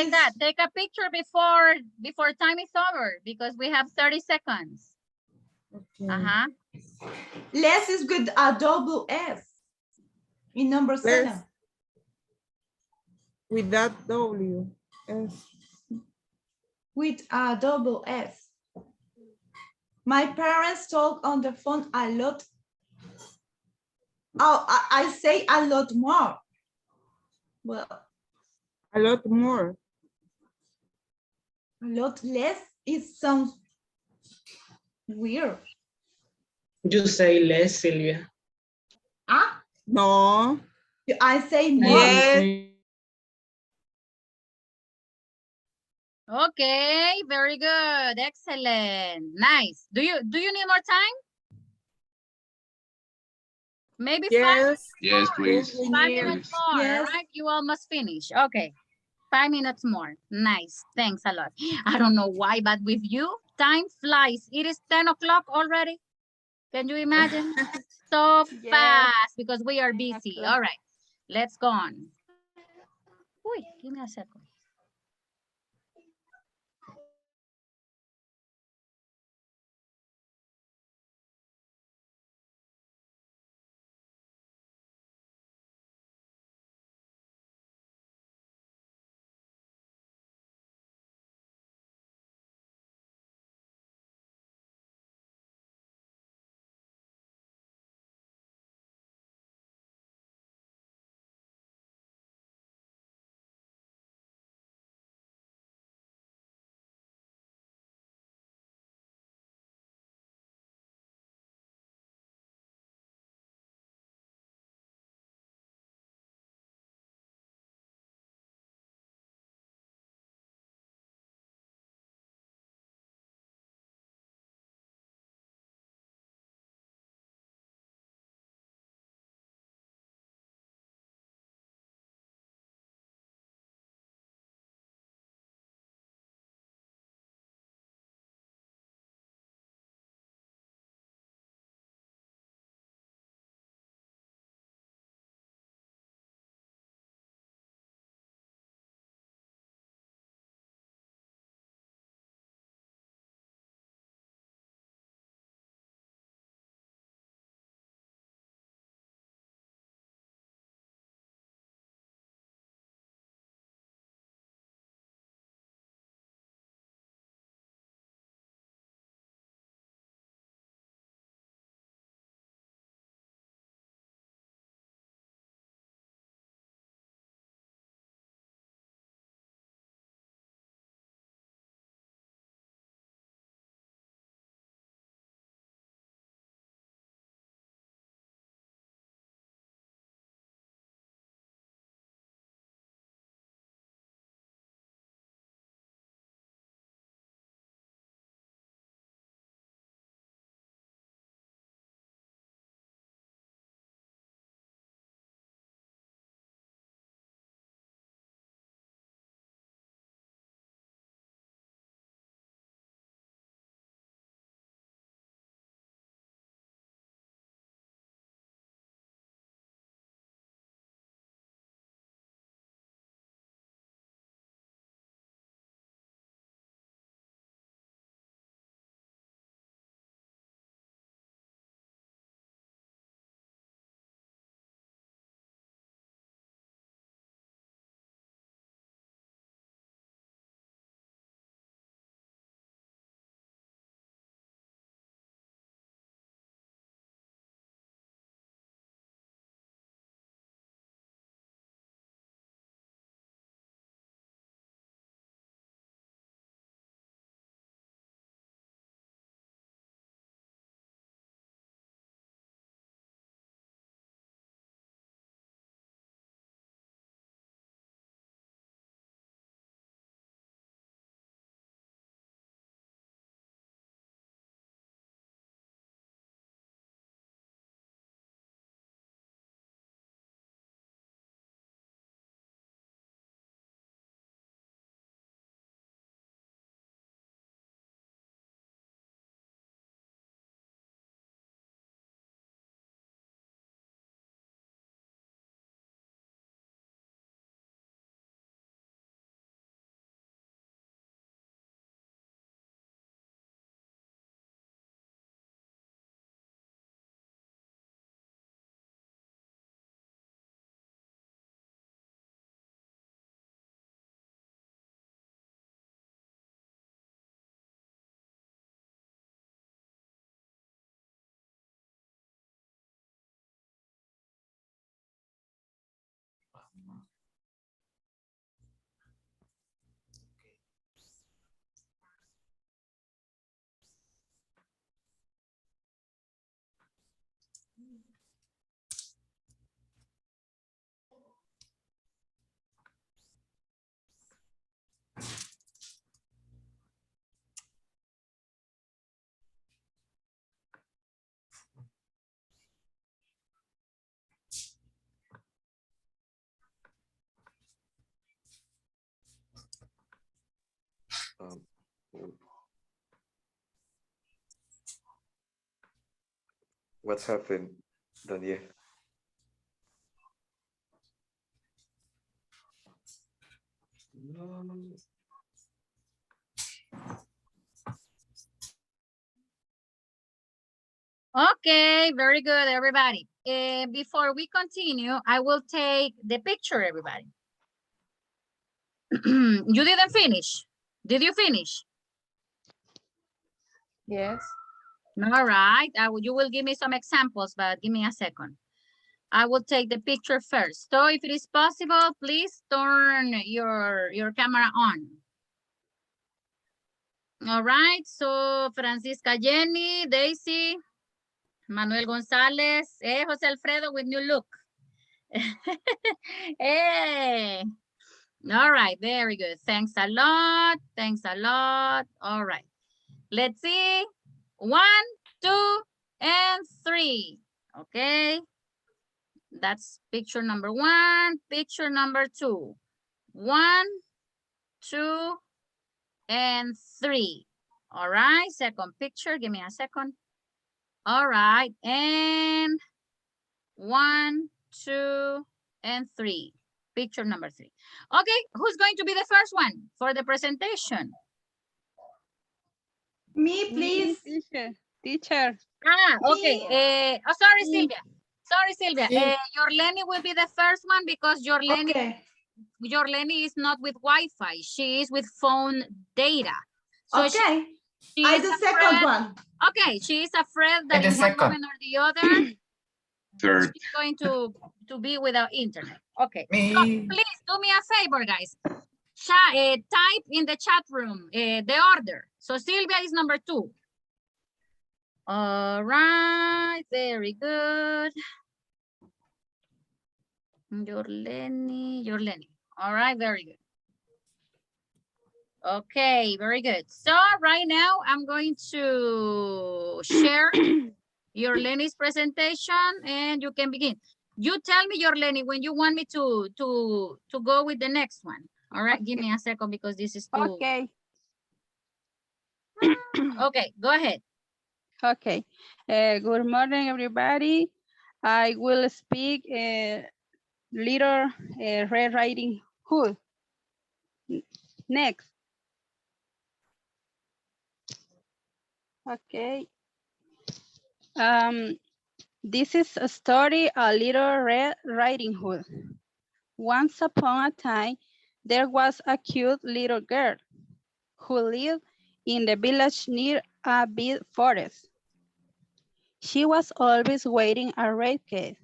take a picture before time is over because we have 30 seconds. Okay. Less is with a double S in number 7. With that W. S. With a double S. My parents talk on the phone a lot. Oh, I say a lot more. Well, a lot more. A lot less. It sounds weird. You say less, Sylvia. Ah? No. I say more. Yes. Okay, very good. Excellent. Nice. Do you need more time? Maybe 5 minutes Yes, more. please. 5 minutes more, Yes. right? You almost finish. Okay. 5 minutes more. Nice. Thanks a lot. I don't know why, but with you, time flies. It is 10 o'clock already. Can you imagine? So fast because we are busy. All right. Let's go on. Uy, give me a second. What's happened, Daniel? Okay, very good, everybody. Before we continue, I will take the picture, everybody. You didn't finish. Did you finish? Yes. All right. You will give me some examples, but give me a second. I will take the picture first. So if it is possible, please turn your camera on. All right. So Francisca Jenny, Daisy, Manuel González, Jose Alfredo with new look. Hey. All right. Very good. Thanks a lot. Thanks a lot. All right. Let's see. 1, 2, and 3. Okay. That's picture number 1, picture number 2. 1, 2, and 3. All right, second picture. Give me a second. All right, and 1, 2, and 3. Picture number 3. Okay, who's going to be the first one for the presentation? Me, please. Teacher. Okay. Sorry, Sylvia. Sorry, Sylvia. Sí. Yorleni will be the first one because Yorleni, Okay. Yorleni is not with Wi-Fi. She is with phone data. So Okay. she I is the afraid, second one. Okay, she is afraid that The in one second. moment or the other, Third. she's going to be without internet. Okay. So Me. please do me a favor, guys. Type in the chat room the order. So Sylvia is number 2. All right, very good. Yorleni. All right, very good. Okay, very good. So right now I'm going to share Yorleni's presentation and you can begin. You tell me, Yorleni, when you want me to go with the next one. All right, give me a second because this is too. Okay. Okay, go ahead. Okay. Good morning, everybody. I will speak Little Red Riding Hood. Next. Okay. This is a story, A Little Red Riding Hood. Once upon a time, there was a cute little girl who lived in the village near a big forest. She was always wearing a red cape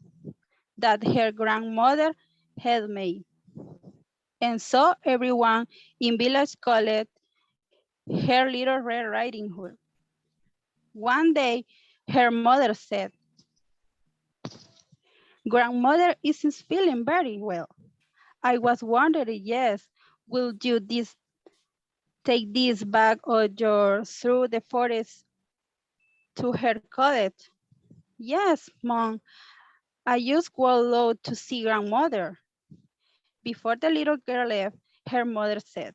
that her grandmother had made. And so everyone in village called it her little Red Riding Hood. One day, her mother said, "Grandmother isn't feeling very well. I was wondering, yes, will you take this bag of yours through the forest to her cottage?" "Yes, Mom, I just walked out to see grandmother." Before the little girl left, her mother said,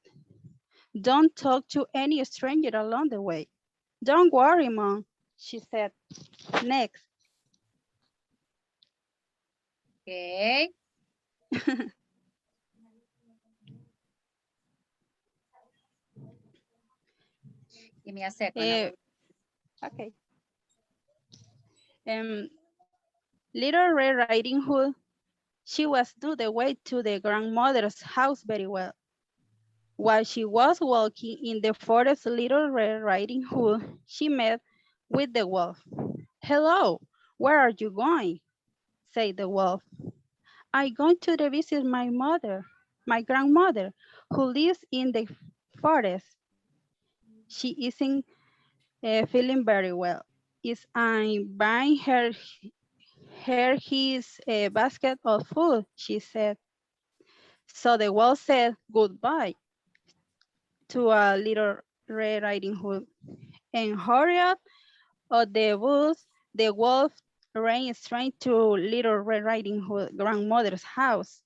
"Don't talk to any stranger along the way." "Don't worry, Mom," she said. Next. Okay. Give me a second. Okay. Little Red Riding Hood, she was due the way to the grandmother's house very well. While she was walking in the forest, Little Red Riding Hood, she met with the wolf. "Hello, where are you going?" said the wolf. "I'm going to visit my grandmother, who lives in the forest. She isn't feeling very well. Is I'm buying her his basket of food," she said. So the wolf said goodbye to a Little Red Riding Hood and hurried out of the woods. The wolf ran straight to Little Red Riding Hood grandmother's house.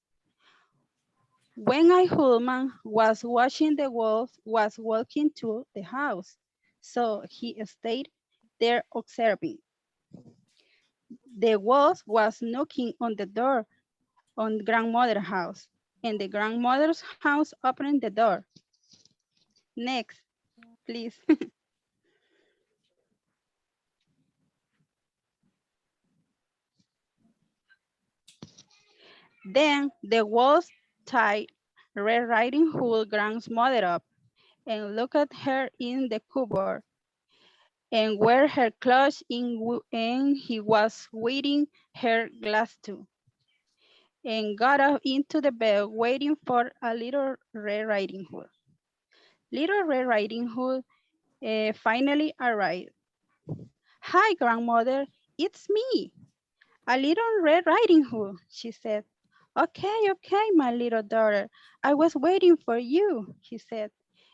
When a woman was watching, the wolf was walking to the house, so he stayed there observing. The wolf was knocking on the door on grandmother's house, and the grandmother's house opened the door. Next, please. Then the wolf tied Red Riding Hood grandmother up and looked at her in the cupboard and wear her clothes and he was wearing her glass too and got up into the bed waiting for a little Red Riding Hood. Little Red Riding Hood finally arrived. Hi, grandmother, it's me, a little Red Riding Hood, she said. Okay, okay, my little daughter, I was waiting for you, he said.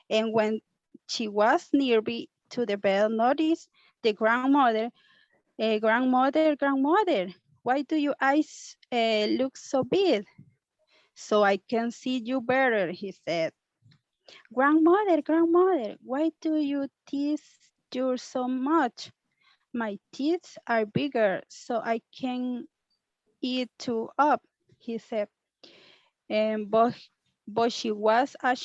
And when she was nearby to the bed, noticed the grandmother. Grandmother, why do your eyes look so big? So I can see you better, he said. Grandmother, why do you tease you so much? My teeth are bigger, so I can eat two up, he said. And but she was a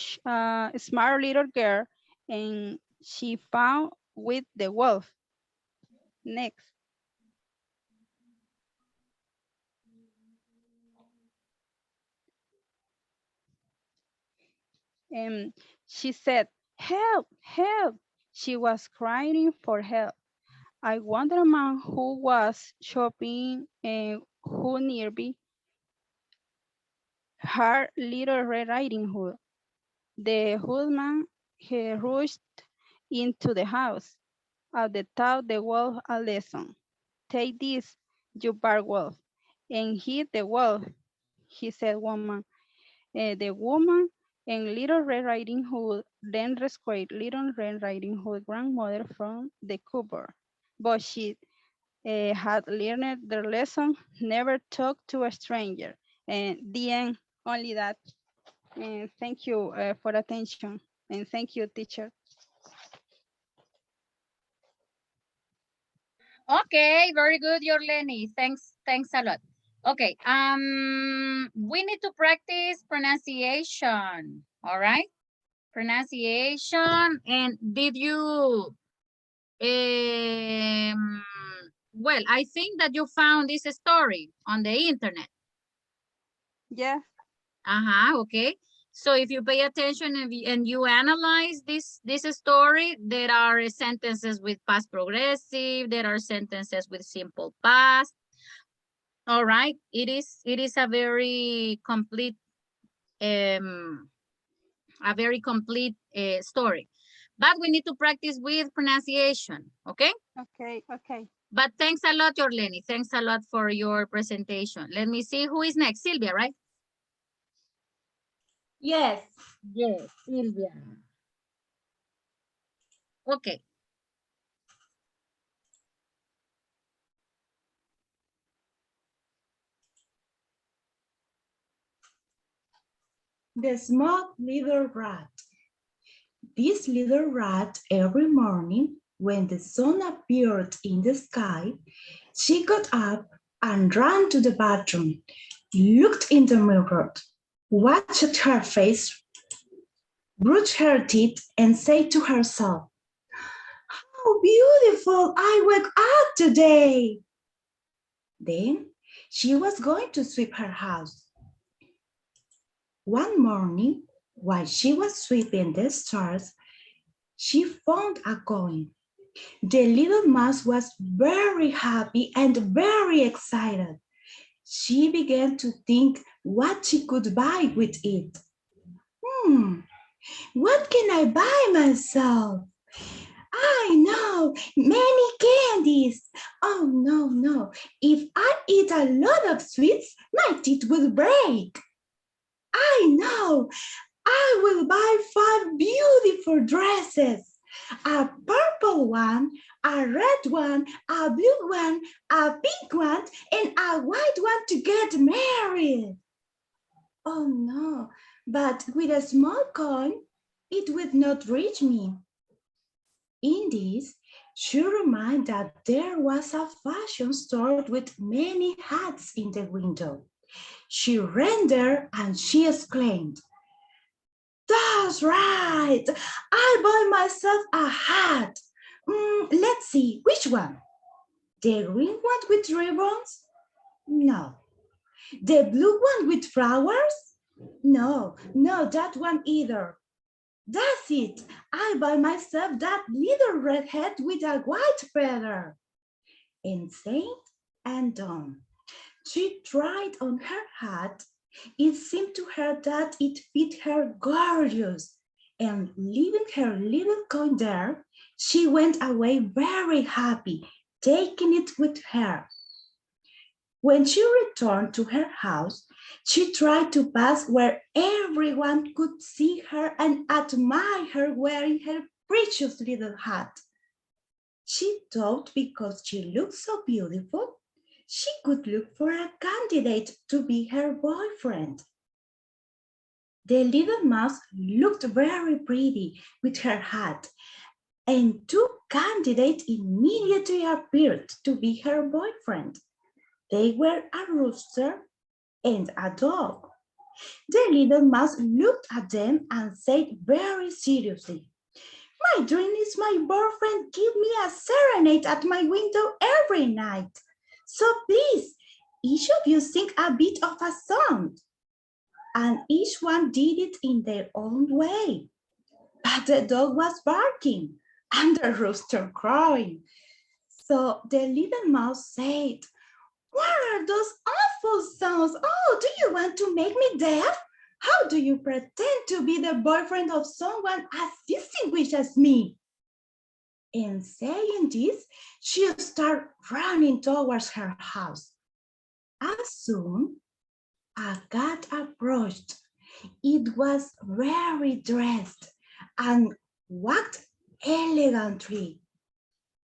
smart little girl, and she found with the wolf. Next. And she said, help, help. She was crying for help. I wonder a man who was shopping and who nearby her little Red Riding Hood. The hoodman he rushed into the house. At the top the wolf a lesson. Take this, you bad wolf, and hit the wolf, he said woman. The woman and Little Red Riding Hood then rescued Little Red Riding Hood grandmother from the cupboard. But she had learned their lesson, never talk to a stranger. And the end, only that. And thank you for attention. And thank you, teacher. Okay, very good, Yorleni. Thanks a lot. Okay, we need to practice pronunciation, all right? Pronunciation, and did you, well, I think that you found this story on the internet. Yeah. Okay. So if you pay attention and you analyze this story, there are sentences with past progressive, there are sentences with simple past. All right. It is a very complete story. But we need to practice with pronunciation, okay? Okay. But thanks a lot, Yorleni. Thanks a lot for your presentation. Let me see who is next. Sylvia, right? Yes. Yes, Sylvia. Okay. The small little rat. This little rat, every morning, when the sun appeared in the sky, she got up and ran to the bathroom, looked in the mirror, watched her face, brushed her teeth, and said to herself, "How beautiful I wake up today!" Then she was going to sweep her house. One morning, while she was sweeping the stairs, she found a coin. The little mouse was very happy and very excited. She began to think what she could buy with it. What can I buy myself? I know, many candies. Oh, no. If I eat a lot of sweets, my teeth will break. I know, I will buy 5 beautiful dresses. A purple one, a red one, a blue one, a pink one, and a white one to get married. Oh no, but with a small coin, it would not reach me. In this, She reminded that there was a fashion store with many hats in the window. She ran there and she exclaimed, "That's right! I bought myself a hat. Let's see, which one? The green one with ribbons? No. The blue one with flowers? No, that one either. That's it. I buy myself that little red hat with a white feather." And said and done. She tried on her hat. It seemed to her that it fit her gorgeous. And leaving her little coin there, she went away very happy, taking it with her. When she returned to her house, she tried to pass where everyone could see her and admire her wearing her precious little hat. She thought because she looked so beautiful, she could look for a candidate to be her boyfriend. The little mouse looked very pretty with her hat, and two candidates immediately appeared to be her boyfriend. They were a rooster and a dog. The little mouse looked at them and said very seriously, "My dream is my boyfriend give me a serenade at my window every night. So please, each of you sing a bit of a song." And each one did it in their own way. But the dog was barking and the rooster crowing. So the little mouse said, "What are those awful sounds? Oh, do you want to make me deaf? How do you pretend to be the boyfriend of someone as distinguished as me?" In saying this, she started running towards her house. As soon as a cat approached, it was very dressed and walked elegantly.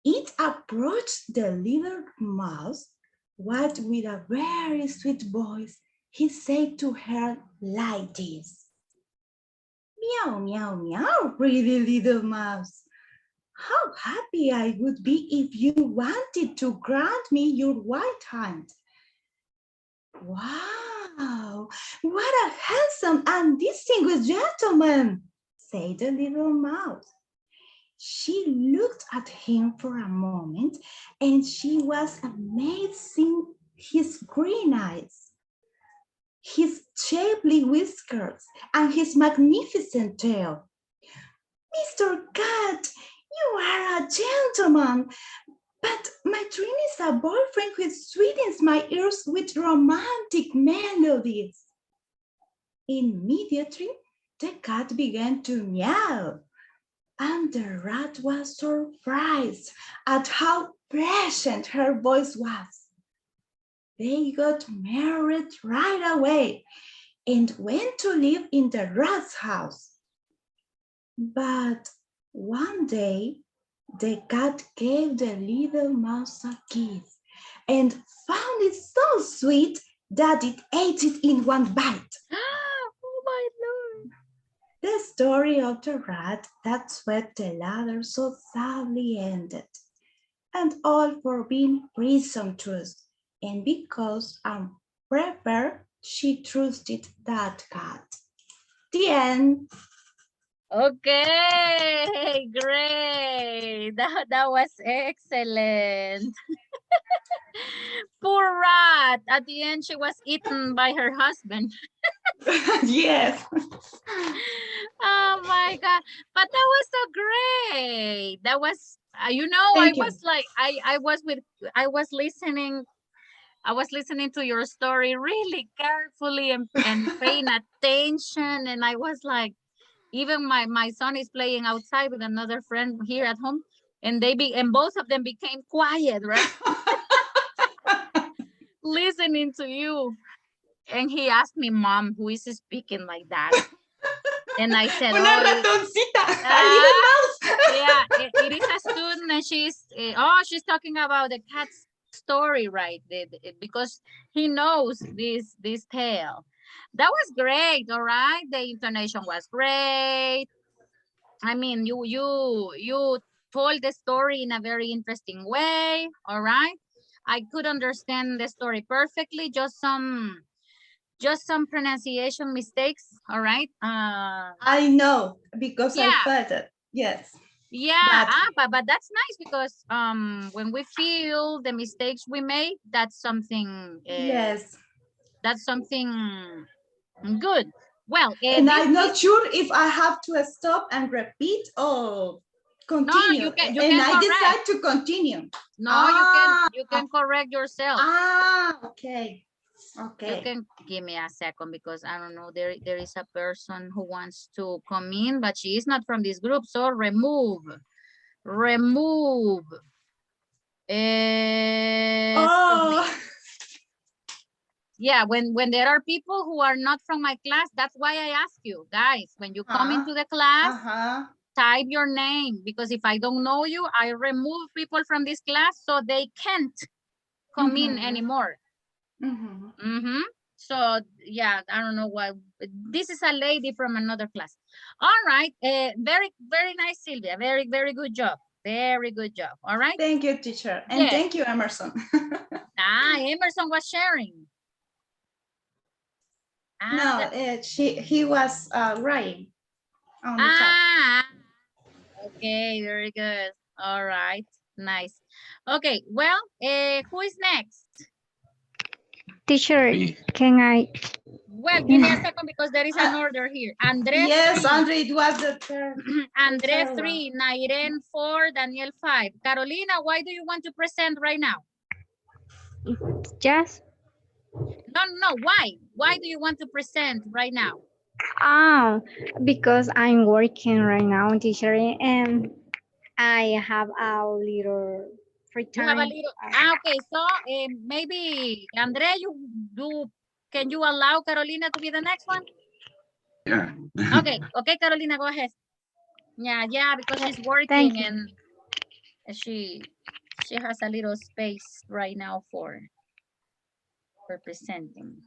It approached the little mouse, what with a very sweet voice, he said to her like this, "Meow, meow, meow, pretty little mouse. How happy I would be if you wanted to grant me your white hand." "Wow, what a handsome and distinguished gentleman," said the little mouse. She looked at him for a moment and she was amazed seeing his green eyes, his shapely whiskers, and his magnificent tail. "Mr. Cat, you are a gentleman, but my dream is a boyfriend who sweetens my ears with romantic melodies." Immediately, the cat began to meow, and the rat was surprised at how pleasant her voice was. They got married right away and went to live in the rat's house. But one day, the cat gave the little mouse a kiss and found it so sweet that it ate it in one bite. Oh my Lord. The story of the rat that swept the ladder so sadly ended, and all for being presumptuous, and because unprepared, she trusted that cat. The end. Okay, great. That was excellent. Poor rat. At the end, she was eaten by her husband. Yes. Oh my God. But that was so great. That was, Thank you. I was listening. I was listening to your story really carefully and paying attention. And I was like, even my son is playing outside with another friend here at home. And and both of them became quiet, right? Listening to you. And he asked me, "Mom, who is speaking like that?" And I said, Una "Oh, ratoncita, a little mouse." yeah, it is a student, and she's talking about the cat's story, right? Because he knows this tale. That was great. All right, the intonation was great. I mean, you told the story in a very interesting way. All right. I could understand the story perfectly. Just some pronunciation mistakes. All right. I know because I Yeah. felt it. Yes. Yeah, but that's nice because when we feel the mistakes we make, that's something yes. That's something good. Well, And this I'm not sure if I have to stop and repeat or continue. No, you and can I correct. decide to continue. No, you can correct yourself. Okay. Okay. You can give me a second because I don't know. There is a person who wants to come in, but she is not from this group. So remove. Oh. Yeah, when there are people who are not from my class, that's why I ask you guys, when you come into the class, type your name, because if I don't know you, I remove people from this class so they can't come in anymore. So yeah, I don't know why. This is a lady from another class. All right, very nice, Sylvia. Very good job. Very good job. All right. Thank you, teacher, and thank you, Emerson. Emerson was sharing. No, he was writing on the chat. Okay, very good. All right, nice. Okay, well, who is next? Teacher, can I? Well, give me a second because there is an order here. Andres. Yes, 3. Andre, it was the third. Andres 3, Nairen 4, Daniel 5. Carolina, why do you want to present right now? Yes. No, why? Why do you want to present right now? Because I'm working right now, teacher, and I have a little free You have a time. little. Okay. So maybe Andre, can you allow Carolina to be the next one? Yeah. Okay, Carolina, go ahead. Yeah, because she's working Thank you. and she has a little space right now for presenting.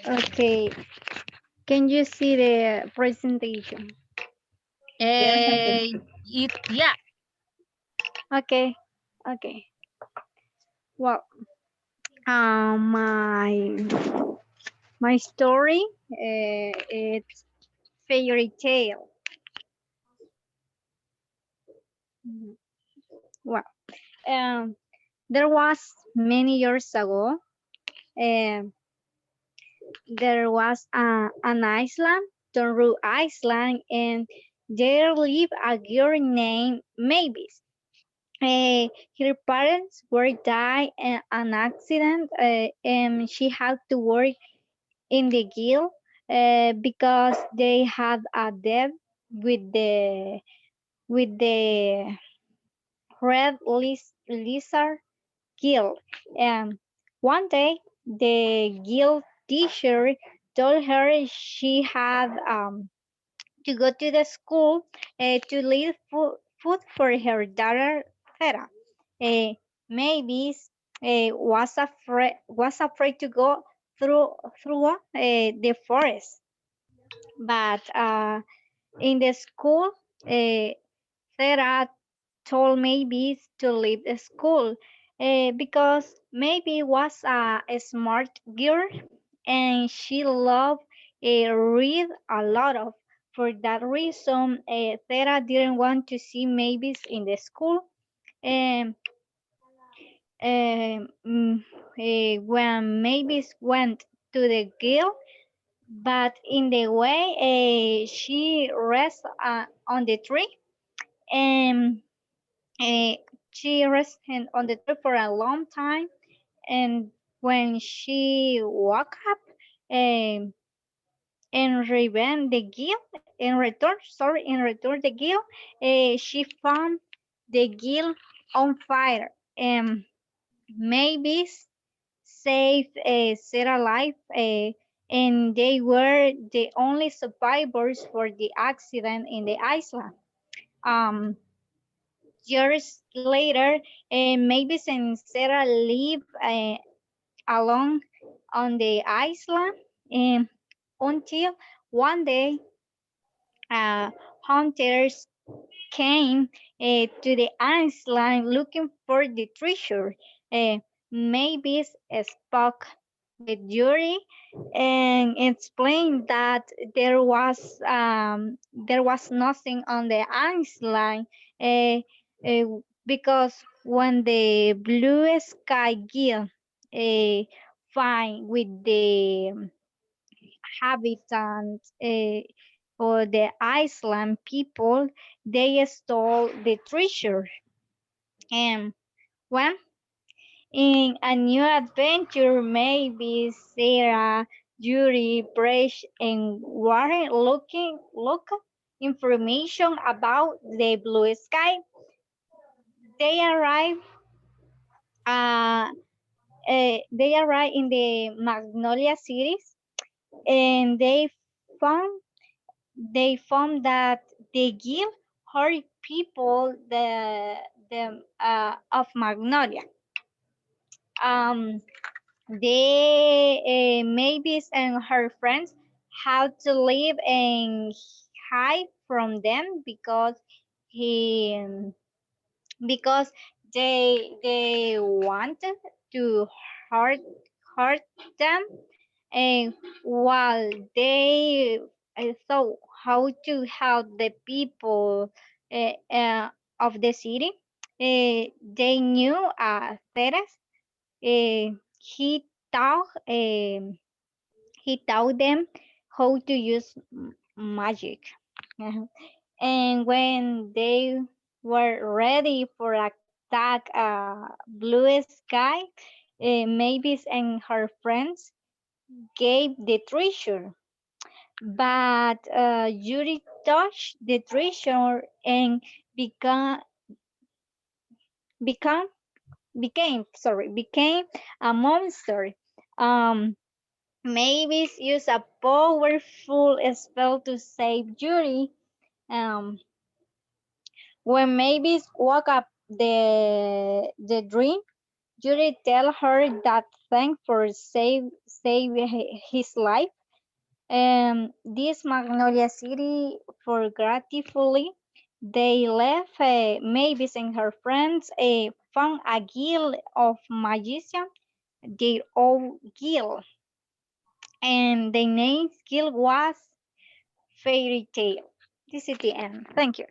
Okay. Can you see the presentation? Yeah. Okay. Well, my story, it's fairy tale. Well, there was many years ago. There was an island, Tonru Island, and there lived a girl named Mavis. Her parents were died in an accident, and she had to work in the guild because they had a debt with the Red Lizard Guild. One day, the guild teacher told her she had to go to the school to leave food for her daughter Sarah. Maybe was afraid to go through the forest, but in the school, Sarah told maybe to leave the school because maybe was a smart girl and she loved read a lot of. For that reason, Sarah didn't want to see maybes in the school. Um, when maybes went to the guild, but in the way she rests on the tree and uh, she rested on the tree for a long time, and when she woke up and reven the guild in return the guild, she found the guild on fire, and maybe saved Sarah life, and they were the only survivors for the accident in the island. Um, Years later, maybe and Sarah live alone on the island until one day hunters came to the island looking for the treasure. Uh, Maybe spoke with Yuri and explained that there was nothing on the island uh, because when the blue sky gill find with the inhabitants or the island people, they stole the treasure. And when in a new adventure, maybe Sarah, Yuri, Bresh, and Warren look information about the blue sky. They arrive. Uh, they arrive in the Magnolia cities, and found found that they give hurry people the of Magnolia. Um, they Mavis and her friends had to leave and hide from them he because they wanted to hurt hurt them, and while they thought how to help the people of the city, they knew Teres. He taught he taught them how to use magic. And when they were ready for attack blue sky, Mavis and her friends gave the treasure. But Yuri touched the treasure and become become became a monster. Um, Mavis used a powerful spell to save Yuri. Um, when Mavis woke up the dream, Yuri tell her that thanks for save his life. This Magnolia City for gratefully they left. Mavis and her friends found a guild of magicians, their own guild, and the name guild was Fairy Tale. This is the end. Thank you.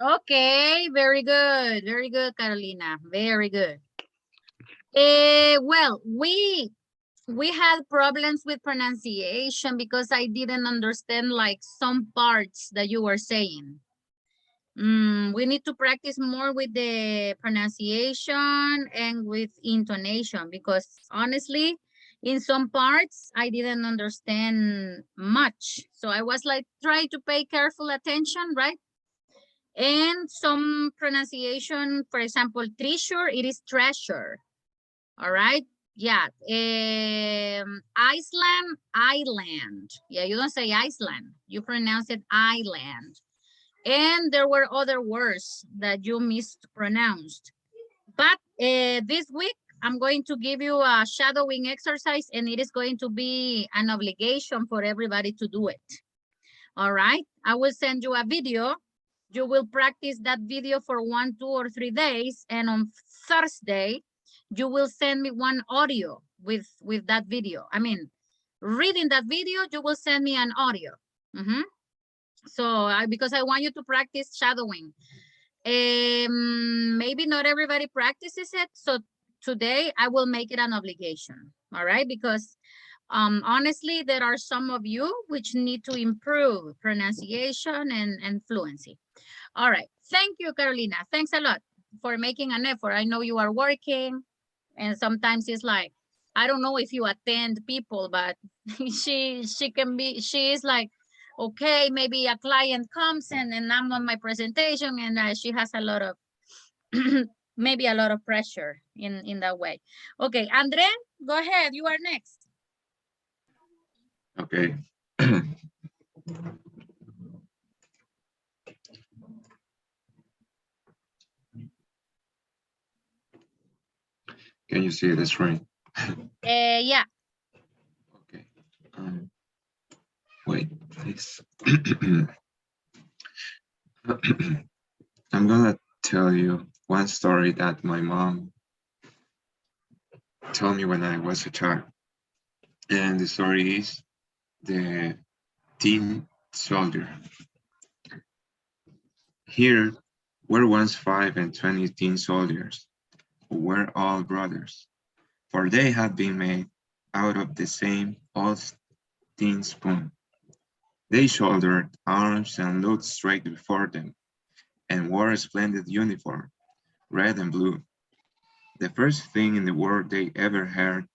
Okay, very good, Carolina, very good. Well, we had problems with pronunciation because I didn't understand like some parts that you were saying. We need to practice more with the pronunciation and with intonation because honestly, in some parts, I didn't understand much. So I was like, try to pay careful attention, right? And some pronunciation, for example, treasure, it is treasure. All right. Yeah. Iceland, island. Yeah, you don't say Iceland. You pronounce it island. And there were other words that you mispronounced. But this week, I'm going to give you a shadowing exercise, and it is going to be an obligation for everybody to do it. All right. I will send you a video. You will practice that video for 1, 2, or 3 days. And on Thursday, you will send me one audio with that video. I mean, reading that video, you will send me an audio. So because I want you to practice shadowing. Maybe not everybody practices it. So today I will make it an obligation. All right. Because honestly, there are some of you which need to improve pronunciation and fluency. All right. Thank you, Carolina. Thanks a lot for making an effort. I know you are working and sometimes it's like, I don't know if you attend people, but she is like, okay, maybe a client comes and I'm on my presentation and she has a lot of, maybe a lot of pressure in that way. Okay, Andre, go ahead. You are next. Okay. Can you see the screen? Yeah. Okay. Wait, please. I'm gonna tell you one story that my mom told me when I was a child. And the story is the tin soldier. Here were once 5 and 20 tin soldiers who were all brothers, for they had been made out of the same old tin spoon. They shouldered arms and looked straight before them, and wore a splendid uniform, red and blue. The first thing in the world they ever heard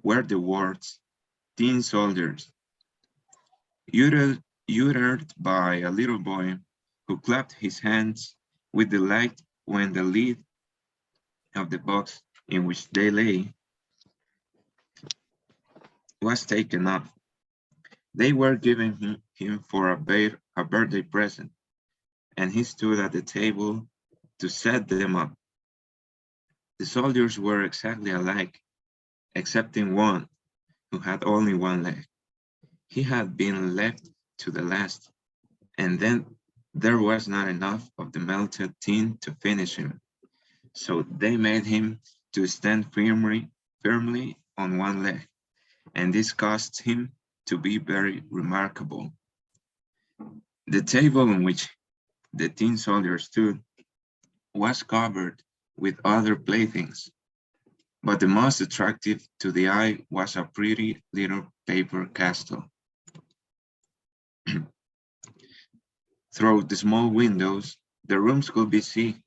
were the words tin soldiers, uttered by a little boy who clapped his hands with delight when the lid of the box in which they lay was taken off. They were given him for a birthday present, and he stood at the table to set them up. The soldiers were exactly alike, excepting one who had only one leg. He had been left to the last, and then there was not enough of the melted tin to finish him. So they made him to stand firmly on one leg, and this caused him to be very remarkable. The table on which the tin soldier stood was covered with other playthings, but the most attractive to the eye was a pretty little paper castle. Through the small windows, the rooms could be seen.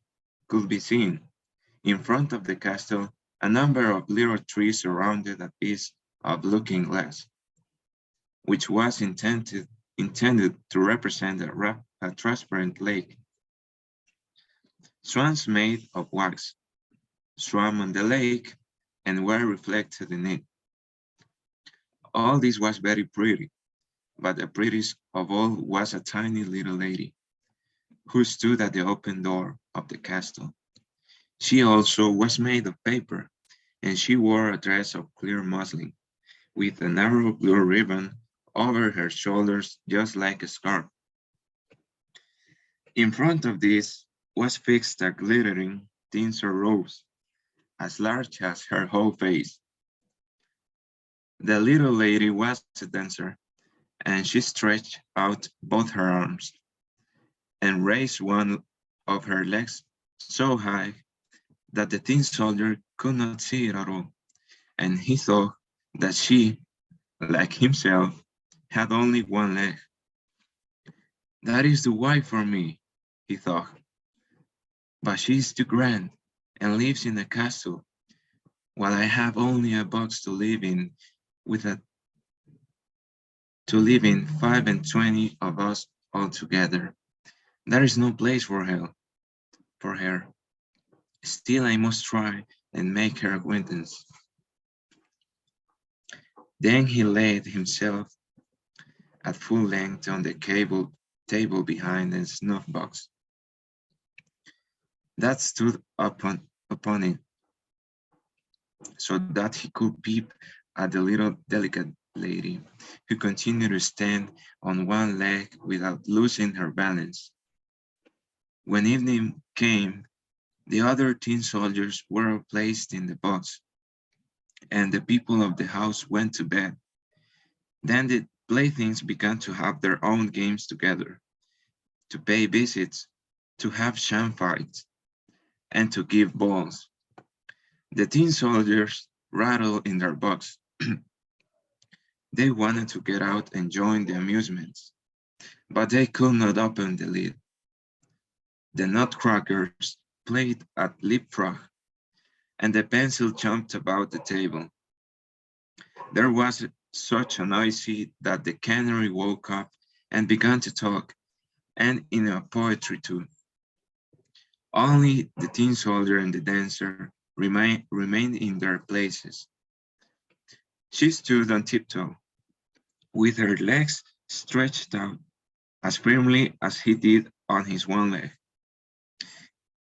In front of the castle, a number of little trees surrounded a piece of looking glass, which was intended to represent a transparent lake. Swans made of wax swam on the lake and were reflected in it. All this was very pretty, but the prettiest of all was a tiny little lady who stood at the open door of the castle. She also was made of paper, and she wore a dress of clear muslin, with a narrow blue ribbon over her shoulders just like a scarf. In front of this was fixed a glittering tinsel rose, as large as her whole face. The little lady was a dancer, and she stretched out both her arms and raised one of her legs so high that the tin soldier could not see it at all, and he thought that she, like himself, had only one leg. That is the wife for me, he thought, but she is too grand and lives in a castle, while I have only a box to live in with a to live in 5 and 20 of us all together. There is no place for her. Still, I must try and make her acquaintance. Then he laid himself at full length on the table behind the snuff box that stood upon it, so that he could peep at the little delicate lady, who continued to stand on one leg without losing her balance. When evening came, the other tin soldiers were placed in the box, and the people of the house went to bed. Then the playthings began to have their own games together, to pay visits, to have sham fights, and to give balls. The tin soldiers rattled in their box. They wanted to get out and join the amusements, but they could not open the lid. The nutcrackers played at leapfrog, and the pencil jumped about the table. There was such a noisy that the canary woke up and began to talk, and in a poetry too. Only the tin soldier and the dancer remained in their places. She stood on tiptoe, with her legs stretched out as firmly as he did on his one leg.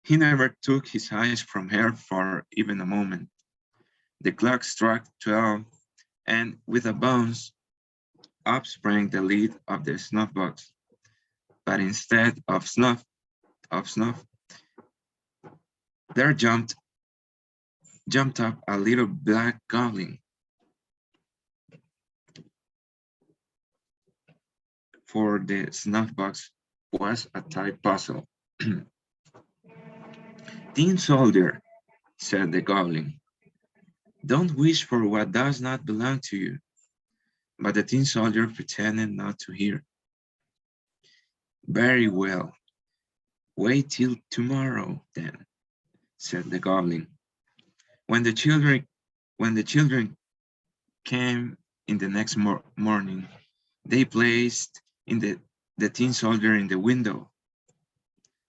He never took his eyes from her for even a moment, The clock struck 12, and with a bounce, up sprang the lid of the snuff box. But instead of snuff, there jumped up a little black goblin. For the snuff box was a tight puzzle. Tin soldier, said the goblin, don't wish for what does not belong to you. But the tin soldier pretended not to hear. Very well. Wait till tomorrow, then, said the goblin. When the children came in the next morning, they placed in the tin soldier in the window.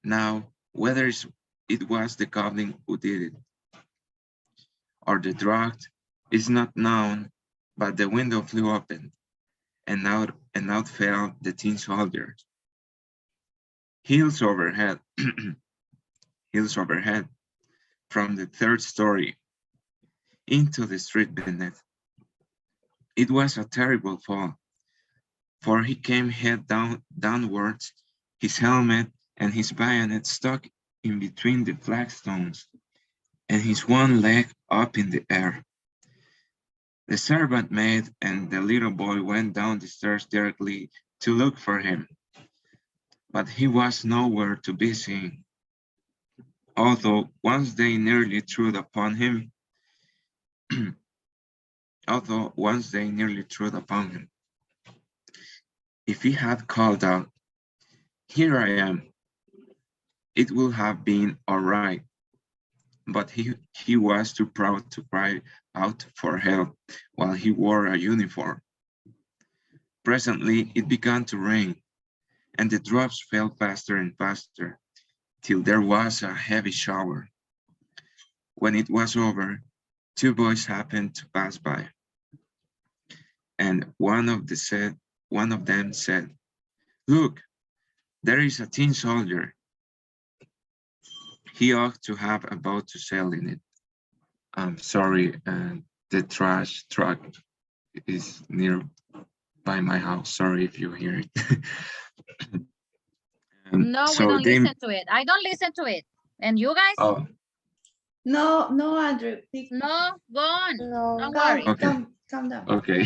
Now, whether it was the goblin who did it, or the draught, is not known, but the window flew open, and out fell the tin soldier. Heels overhead, heels overhead, from the third story into the street beneath. It was a terrible fall, for he came head downwards, his helmet and his bayonet stuck in between the flagstones, and his one leg up in the air. The servant maid and the little boy went down the stairs directly to look for him, but he was nowhere to be seen. Although once they nearly trod upon him, if he had called out, "Here I am," it would have been all right, but he was too proud to cry out for help while he wore a uniform. Presently it began to rain, and the drops fell faster and faster, till there was a heavy shower. When it was over, two boys happened to pass by, and one of them said, "Look, there is a tin soldier. He ought to have a boat to sail in it." I'm sorry, the trash truck is near by my house. Sorry if you hear it. No, we don't listen to it. I don't listen to it. And you guys? Oh, No, Andrew. No, go on. No. Don't worry. okay. Calm down. Okay.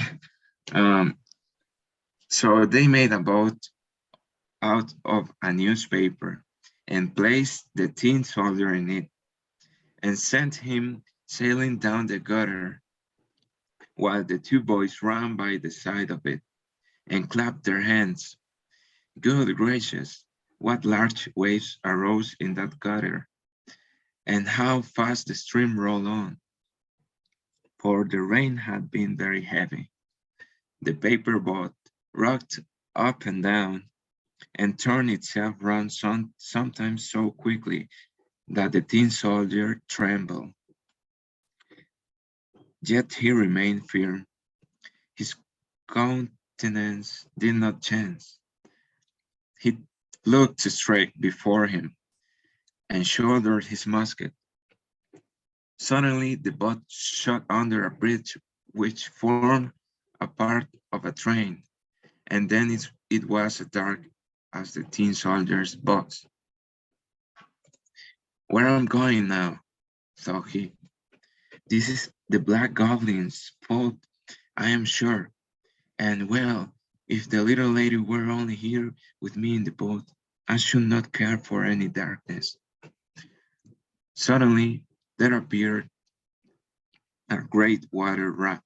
So they made a boat out of a newspaper and placed the tin soldier in it and sent him sailing down the gutter, while the two boys ran by the side of it and clapped their hands. Good gracious, what large waves arose in that gutter, and how fast the stream rolled on, for the rain had been very heavy. The paper boat rocked up and down and turned itself round sometimes so quickly that the tin soldier trembled. Yet he remained firm. His countenance did not change. He looked straight before him and shouldered his musket. Suddenly the boat shot under a bridge which formed a part of a train, and then it was as dark as the tin soldier's box. "Where am I going now?" thought he. "This is the Black Goblin's fault, I am sure. And well, if the little lady were only here with me in the boat, I should not care for any darkness." Suddenly there appeared a great water rat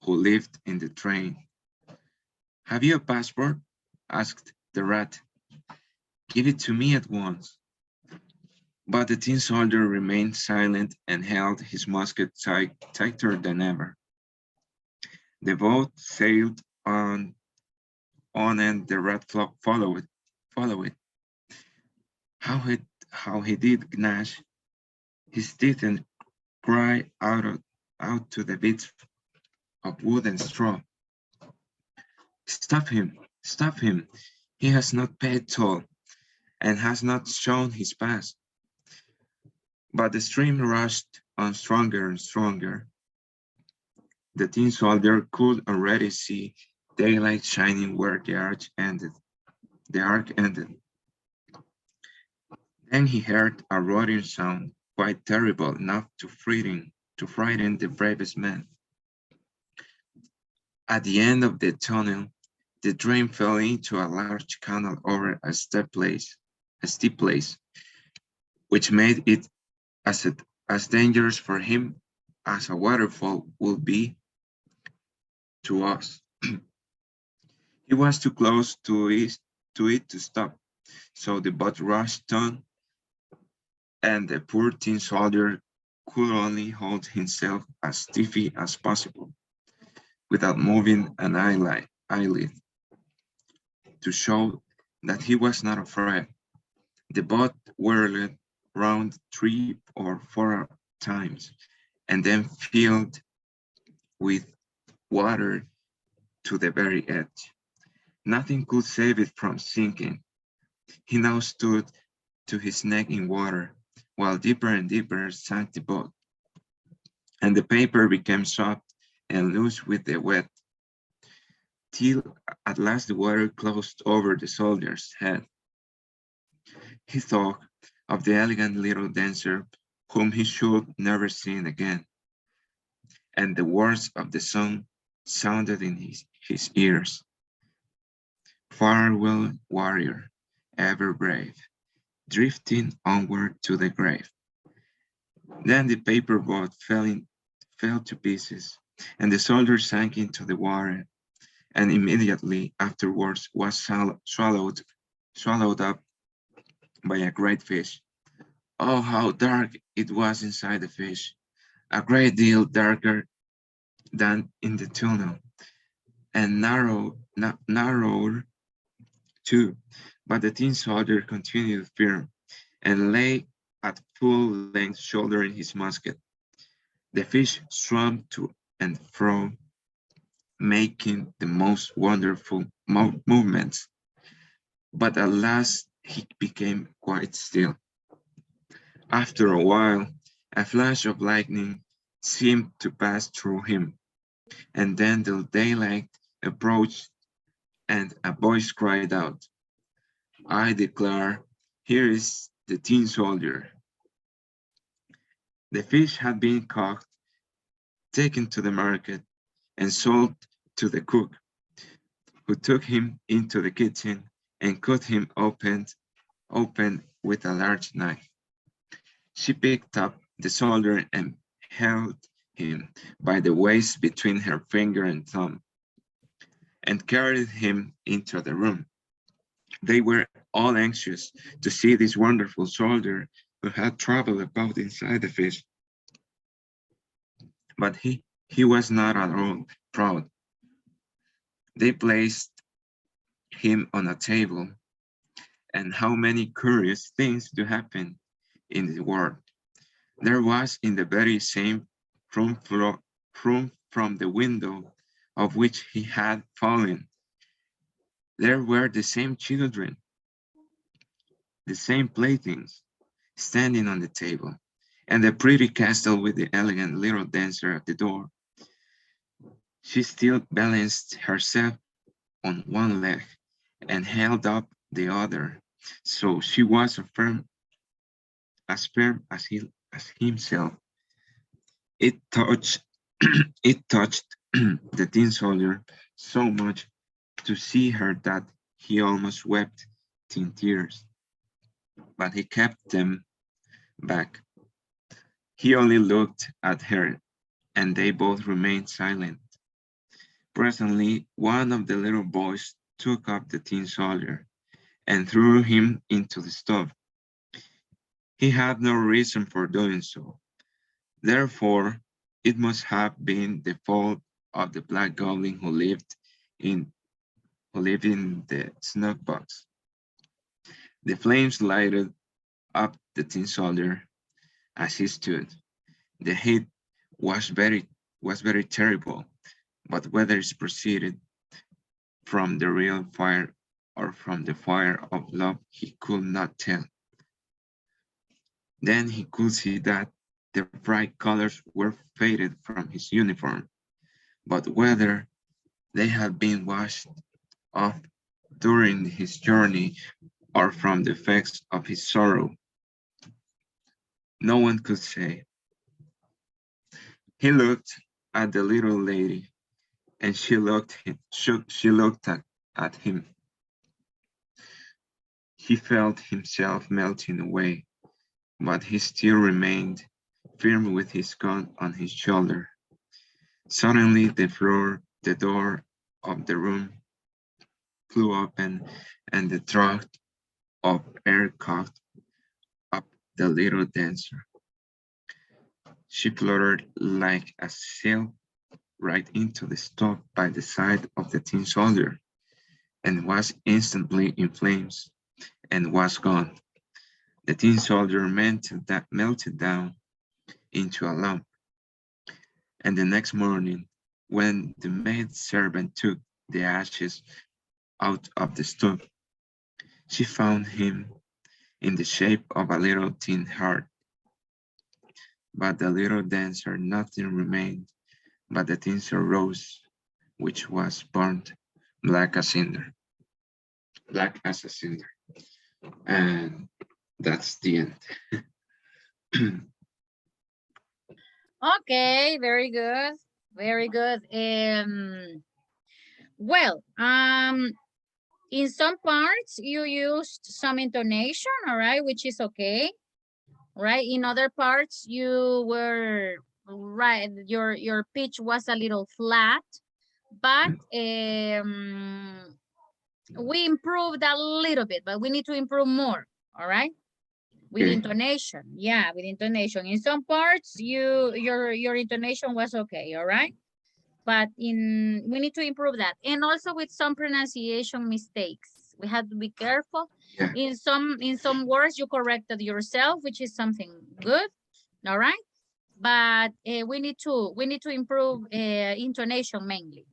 who lived in the train. "Have you a passport?" asked the rat. "Give it to me at once." But the tin soldier remained silent and held his musket tighter than ever. The boat sailed on and the rat followed it. How he did gnash his teeth and cry out to the bits of wood and straw, "Stop him! Stop him! He has not paid toll and has not shown his pass." But the stream rushed on stronger and stronger, The tin soldier could already see daylight shining where the arch ended. The arc ended. Then he heard a roaring sound, quite terrible enough to frighten the bravest man. At the end of the tunnel, the drain fell into a large canal over a steep place, which made it as dangerous for him as a waterfall would be to us. He was too close to it to stop, so the boat rushed on, and the poor tin soldier could only hold himself as stiffly as possible, without moving an eyelid, to show that he was not afraid. The boat whirled round 3 or 4 times, and then filled with water to the very edge. Nothing could save it from sinking. He now stood to his neck in water, while deeper and deeper sank the boat, and the paper became soft and loose with the wet, till at last the water closed over the soldier's head. He thought of the elegant little dancer whom he should never see again, and the words of the song sounded in his ears. Farewell, warrior, ever brave, drifting onward to the grave. Then the paper boat fell to pieces, and the soldier sank into the water, and immediately afterwards was swallowed up by a great fish. Oh, how dark it was inside the fish, a great deal darker than in the tunnel, and narrower too. But the tin soldier continued firm, and lay at full length shouldering his musket. The fish swam to and fro, making the most wonderful movements, but at last he became quite still. After a while, a flash of lightning seemed to pass through him, and then the daylight approached, and a voice cried out, I declare, here is the tin soldier. The fish had been caught, taken to the market, and sold to the cook, who took him into the kitchen and cut him open with a large knife. She picked up the soldier and held him by the waist between her finger and thumb, and carried him into the room. They were all anxious to see this wonderful soldier who had traveled about inside the fish. But he was not at all proud. They placed him on a table, and how many curious things do happen in the world. There was in the very same room from the window of which he had fallen. There were the same children, the same playthings standing on the table, and the pretty castle with the elegant little dancer at the door. She still balanced herself on one leg and held up the other, so she was firm as himself. It touched it touched the tin soldier so much to see her that he almost wept in tears, but he kept them back. He only looked at her, and they both remained silent. Presently, one of the little boys took up the tin soldier and threw him into the stove. He had no reason for doing so. Therefore, it must have been the fault of the black goblin in who lived in the snuff box. The flames lighted up the tin soldier as he stood. The heat was very terrible, but whether it proceeded from the real fire or from the fire of love, he could not tell. Then he could see that the bright colors were faded from his uniform, but whether they had been washed off during his journey or from the effects of his sorrow, no one could say. He looked at the little lady, and she looked at him. He felt himself melting away, but he still remained firm with his gun on his shoulder. Suddenly the door of the room flew open, and the draught of air caught up the little dancer. She fluttered like a sail right into the stove by the side of the tin soldier, and was instantly in flames, and was gone. The tin soldier melted down into a lump, and the next morning, when the maid servant took the ashes out of the stove, she found him in the shape of a little tin heart. But the little dancer nothing remained but the tinsel rose, which was burnt black as cinder. Black as a cinder. And that's the end. Okay, very good. Very good. Well, in some parts you used some intonation, all right, which is okay, right? In other parts you were right, your pitch was a little flat, but we improved a little bit, but we need to improve more, all right? With Okay. intonation, yeah, with intonation. In some parts, your intonation was okay, all right? But we need to improve that. And also with some pronunciation mistakes. We have to be careful. Yeah. In some words, you corrected yourself, which is something good, all right? But we need to improve intonation mainly.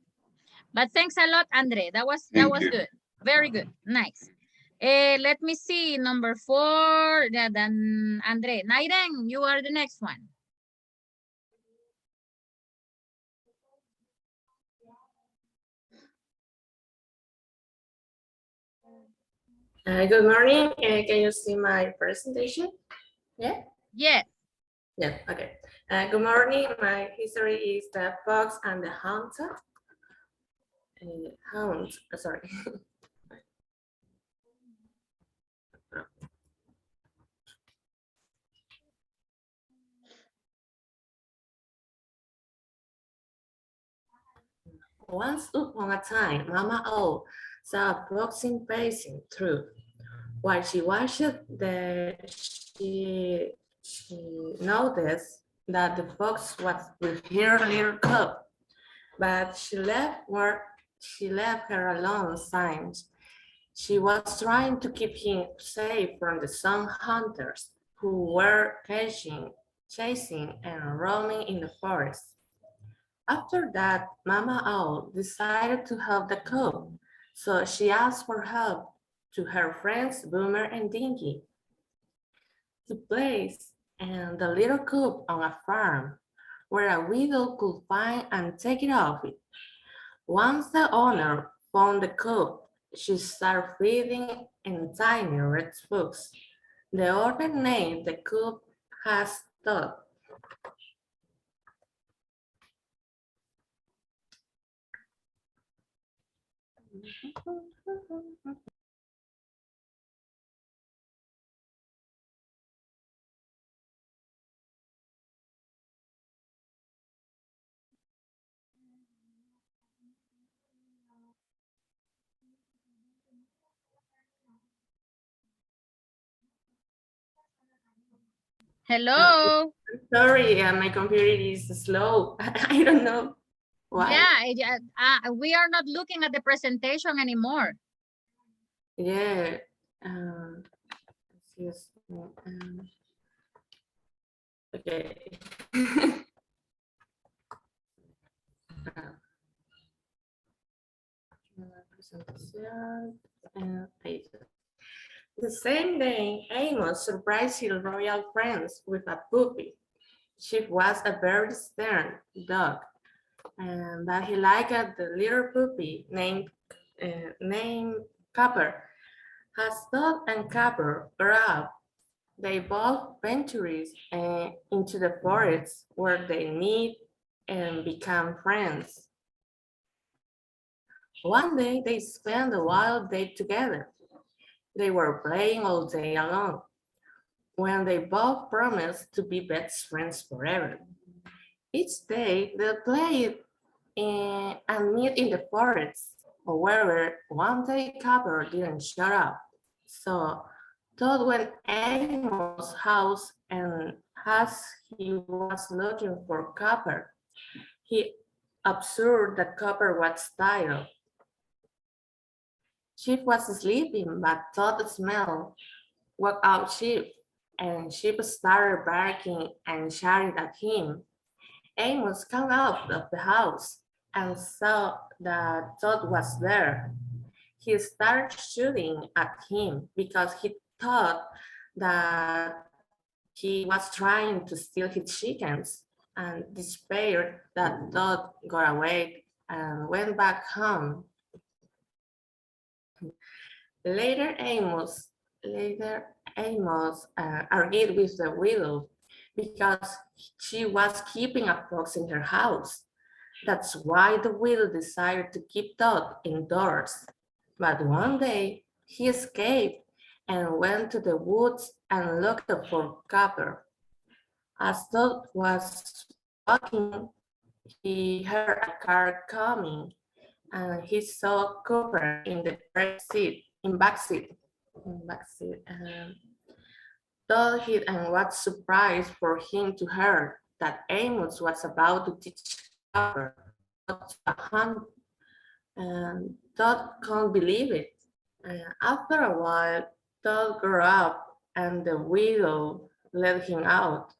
But thanks a lot, Andre. That was you. good. Very good. Nice. Let me see. Number 4. Then Andre. Naiden, you are the next one. Good morning. Can you see my presentation? Yeah? Yeah. Yeah, okay. Good morning. My history is the fox and the hunter. Sorry. Once upon a time, Mama Owl saw a fox passing through. While she watched she noticed that the fox was with her little cub, but she left her alone since she was trying to keep him safe from the sun hunters who were chasing and roaming in the forest. After that, Mama Owl decided to help the cub, so she asked for help to her friends Boomer and Dinky to place and the little cub on a farm where a widow could find and take it off it. Once the owner found the cub, she started feeding in tiny red spooks. The owner named the cub has thought. Hello. Sorry, my computer is slow. I don't know why. Yeah, we are not looking at the presentation anymore. Yeah. Yes. Okay. The same day, Amos surprised his royal friends with a puppy. She was a very stern dog, but he liked the little puppy named Copper. As Todd and Copper grew up, they both ventured into the forest where they meet and become friends. One day they spent a wild day together. They were playing all day long when they both promised to be best friends forever. Each day they played and meet in the forest. However, one day Copper didn't show up. So Todd went Amos' house and as he was looking for Copper, he observed that Copper was tired. Chief was sleeping, but Todd smelled woke up Chief, and Chief started barking and shouting at him. Amos came out of the house and saw that Todd was there. He started shooting at him because he thought that he was trying to steal his chickens and despaired that Todd got away and went back home. Later, Amos argued with the widow because she was keeping a fox in her house. That's why the widow decided to keep Todd indoors. But one day, he escaped and went to the woods and looked for Copper. As Todd was walking, he heard a car coming and he saw Cooper in the back seat. Todd hid and was surprised for him to hear that Amos was about to teach Copper how to hunt, and Todd couldn't believe it. After a while, Todd grew up and the widow let him out.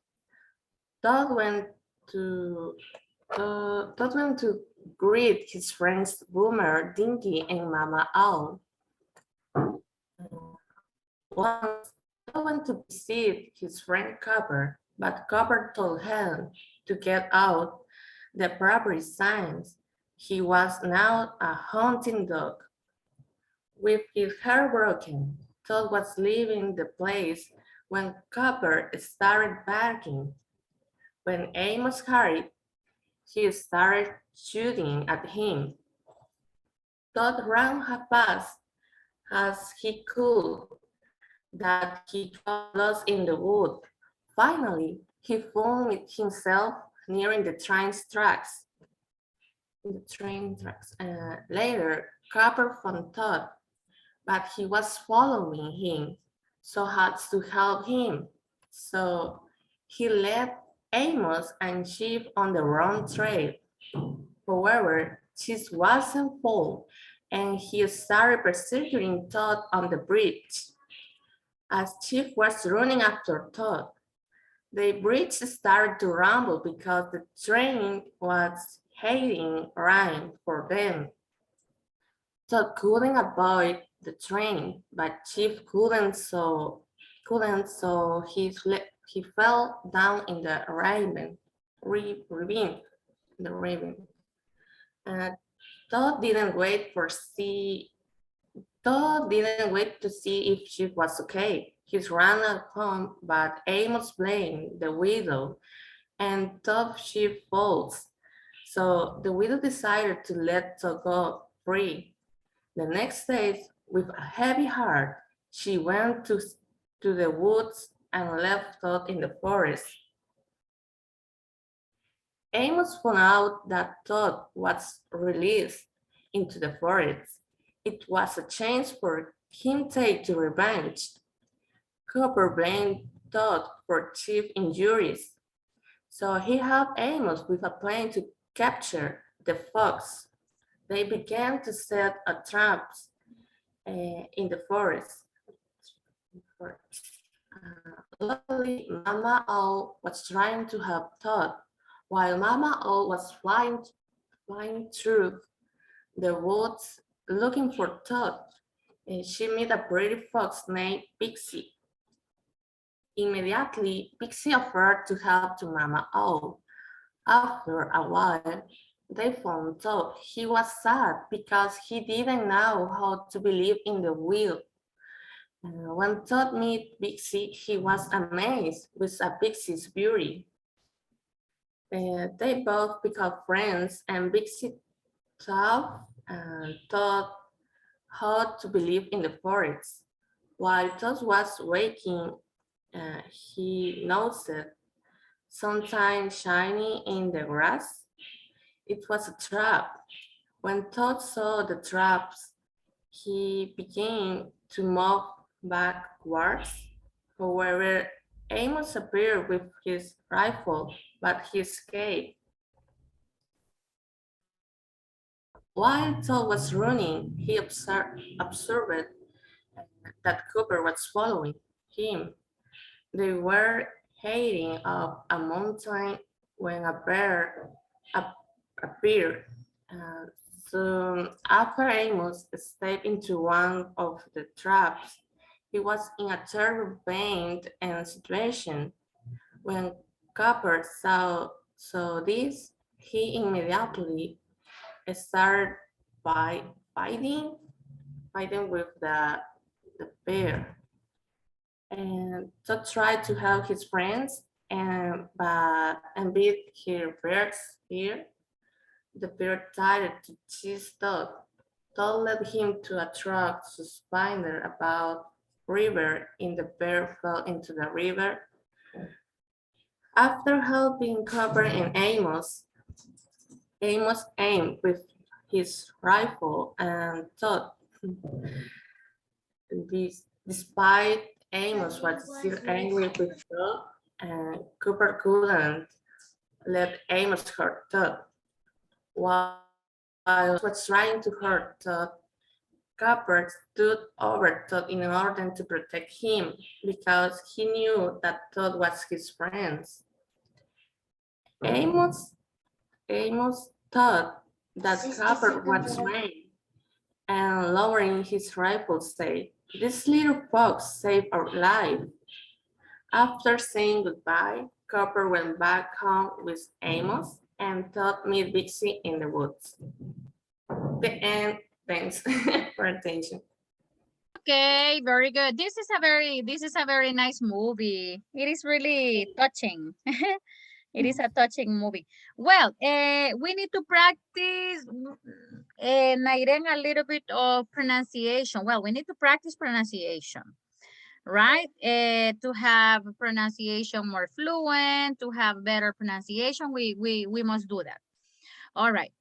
Todd went to greet his friends Boomer, Dinky, and Mama Owl. Once Todd went to visit his friend Copper, but Copper told him to get out the property signs. He was now a hunting dog. With his hair broken, Todd was leaving the place when Copper started barking. When Amos hurried, he started shooting at him. Todd ran as fast as he could, that he got lost in the wood. Finally, he found himself nearing the train tracks. Later, Copper found Todd, but he was following him, so had to help him. So he led Amos and Chief on the wrong trail. However, Chief wasn't fooled, and he started pursuing Todd on the bridge. As Chief was running after Todd, the bridge started to rumble because the train was heading right for them. Todd couldn't avoid the train, but Chief couldn't, so he fell down in the ravine. Todd didn't wait to see if Chief was okay. He ran at home, but Amos blamed the widow and thought Chief falls. So the widow decided to let Todd go free. The next day, with a heavy heart, she went to the woods and left Todd in the forest. Amos found out that Todd was released into the forest. It was a chance for him to take revenge. Cooper blamed Todd for Chief injuries, so he helped Amos with a plan to capture the fox. They began to set traps in the forest. Luckily, Mama Owl was trying to help Todd, while Mama Owl was flying through the woods looking for Todd. She met a pretty fox named Pixie. Immediately, Pixie offered to help to Mama Owl. After a while, They found Todd. He was sad because he didn't know how to believe in the wheel. When Todd met Bixie, he was amazed with a Bixie's beauty. They both became friends, and Bixie taught how to believe in the forest. While Todd was waking, he noticed something shiny in the grass. It was a trap. When Todd saw the traps, he began to move backwards. However, Amos appeared with his rifle, but he escaped. While Todd was running, he observed that Cooper was following him. They were heading up a mountain when a bear appeared. Soon after Amos stepped into one of the traps, he was in a terrible pain and situation. When Cooper saw this, he immediately started fighting with the bear. And Todd tried to help his friends and beat her bear's ear. The bear tried to chase Todd. Todd led him to a truck suspended above river, and the bear fell into the river. After helping Cooper and Amos aimed with his rifle and Todd. Despite Amos was still angry with Todd, and Cooper couldn't let Amos hurt Todd. While Amos was trying to hurt Todd, Cooper stood over Todd in order to protect him because he knew that Todd was his friend. Amos thought that Cooper was mad and lowering his rifle said, "This little fox saved our life." After saying goodbye, Cooper went back home with Amos and Todd met Bixie in the woods. The end. Thanks for attention. Okay, very good. This is a very nice movie. It is really touching. It is a touching movie. Well, we need to practice, Nairen, a little bit of pronunciation. Well, we need to practice pronunciation, right? To have pronunciation more fluent, to have better pronunciation, we must do that. All right.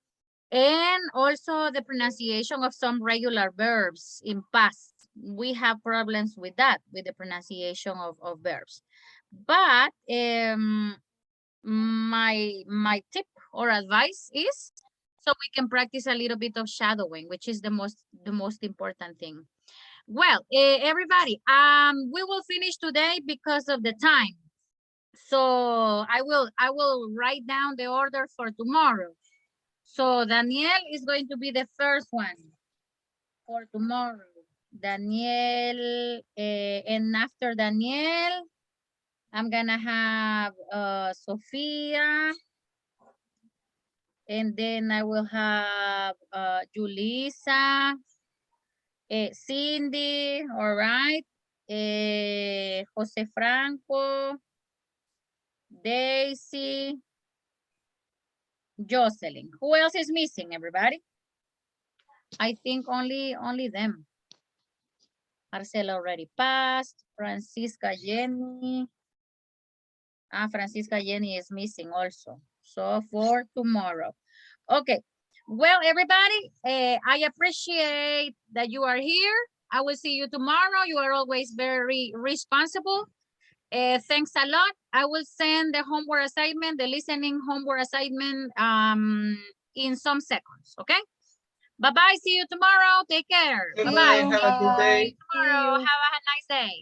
And also the pronunciation of some regular verbs in past. We have problems with that, with the pronunciation of verbs. But my tip or advice is so we can practice a little bit of shadowing, which is the most important thing. Well, everybody, we will finish today because of the time. So I will write down the order for tomorrow. So Daniel is going to be the first one for tomorrow. Daniel, and after Daniel, I'm gonna have Sophia, and then I will have Julissa, Cindy, all right, Jose Franco, Daisy, Jocelyn. Who else is missing, everybody? I think only them. Marcela already passed. Francisca Jenny. Francisca Jenny is missing also. So for tomorrow. Okay. Well, everybody, I appreciate that you are here. I will see you tomorrow. You are always very responsible. Thanks a lot. I will send the homework assignment, the listening homework assignment in some seconds, okay? Bye-bye. See you tomorrow. Take care. Good Bye-bye. night. Have a good day. Tomorrow. Have a nice day.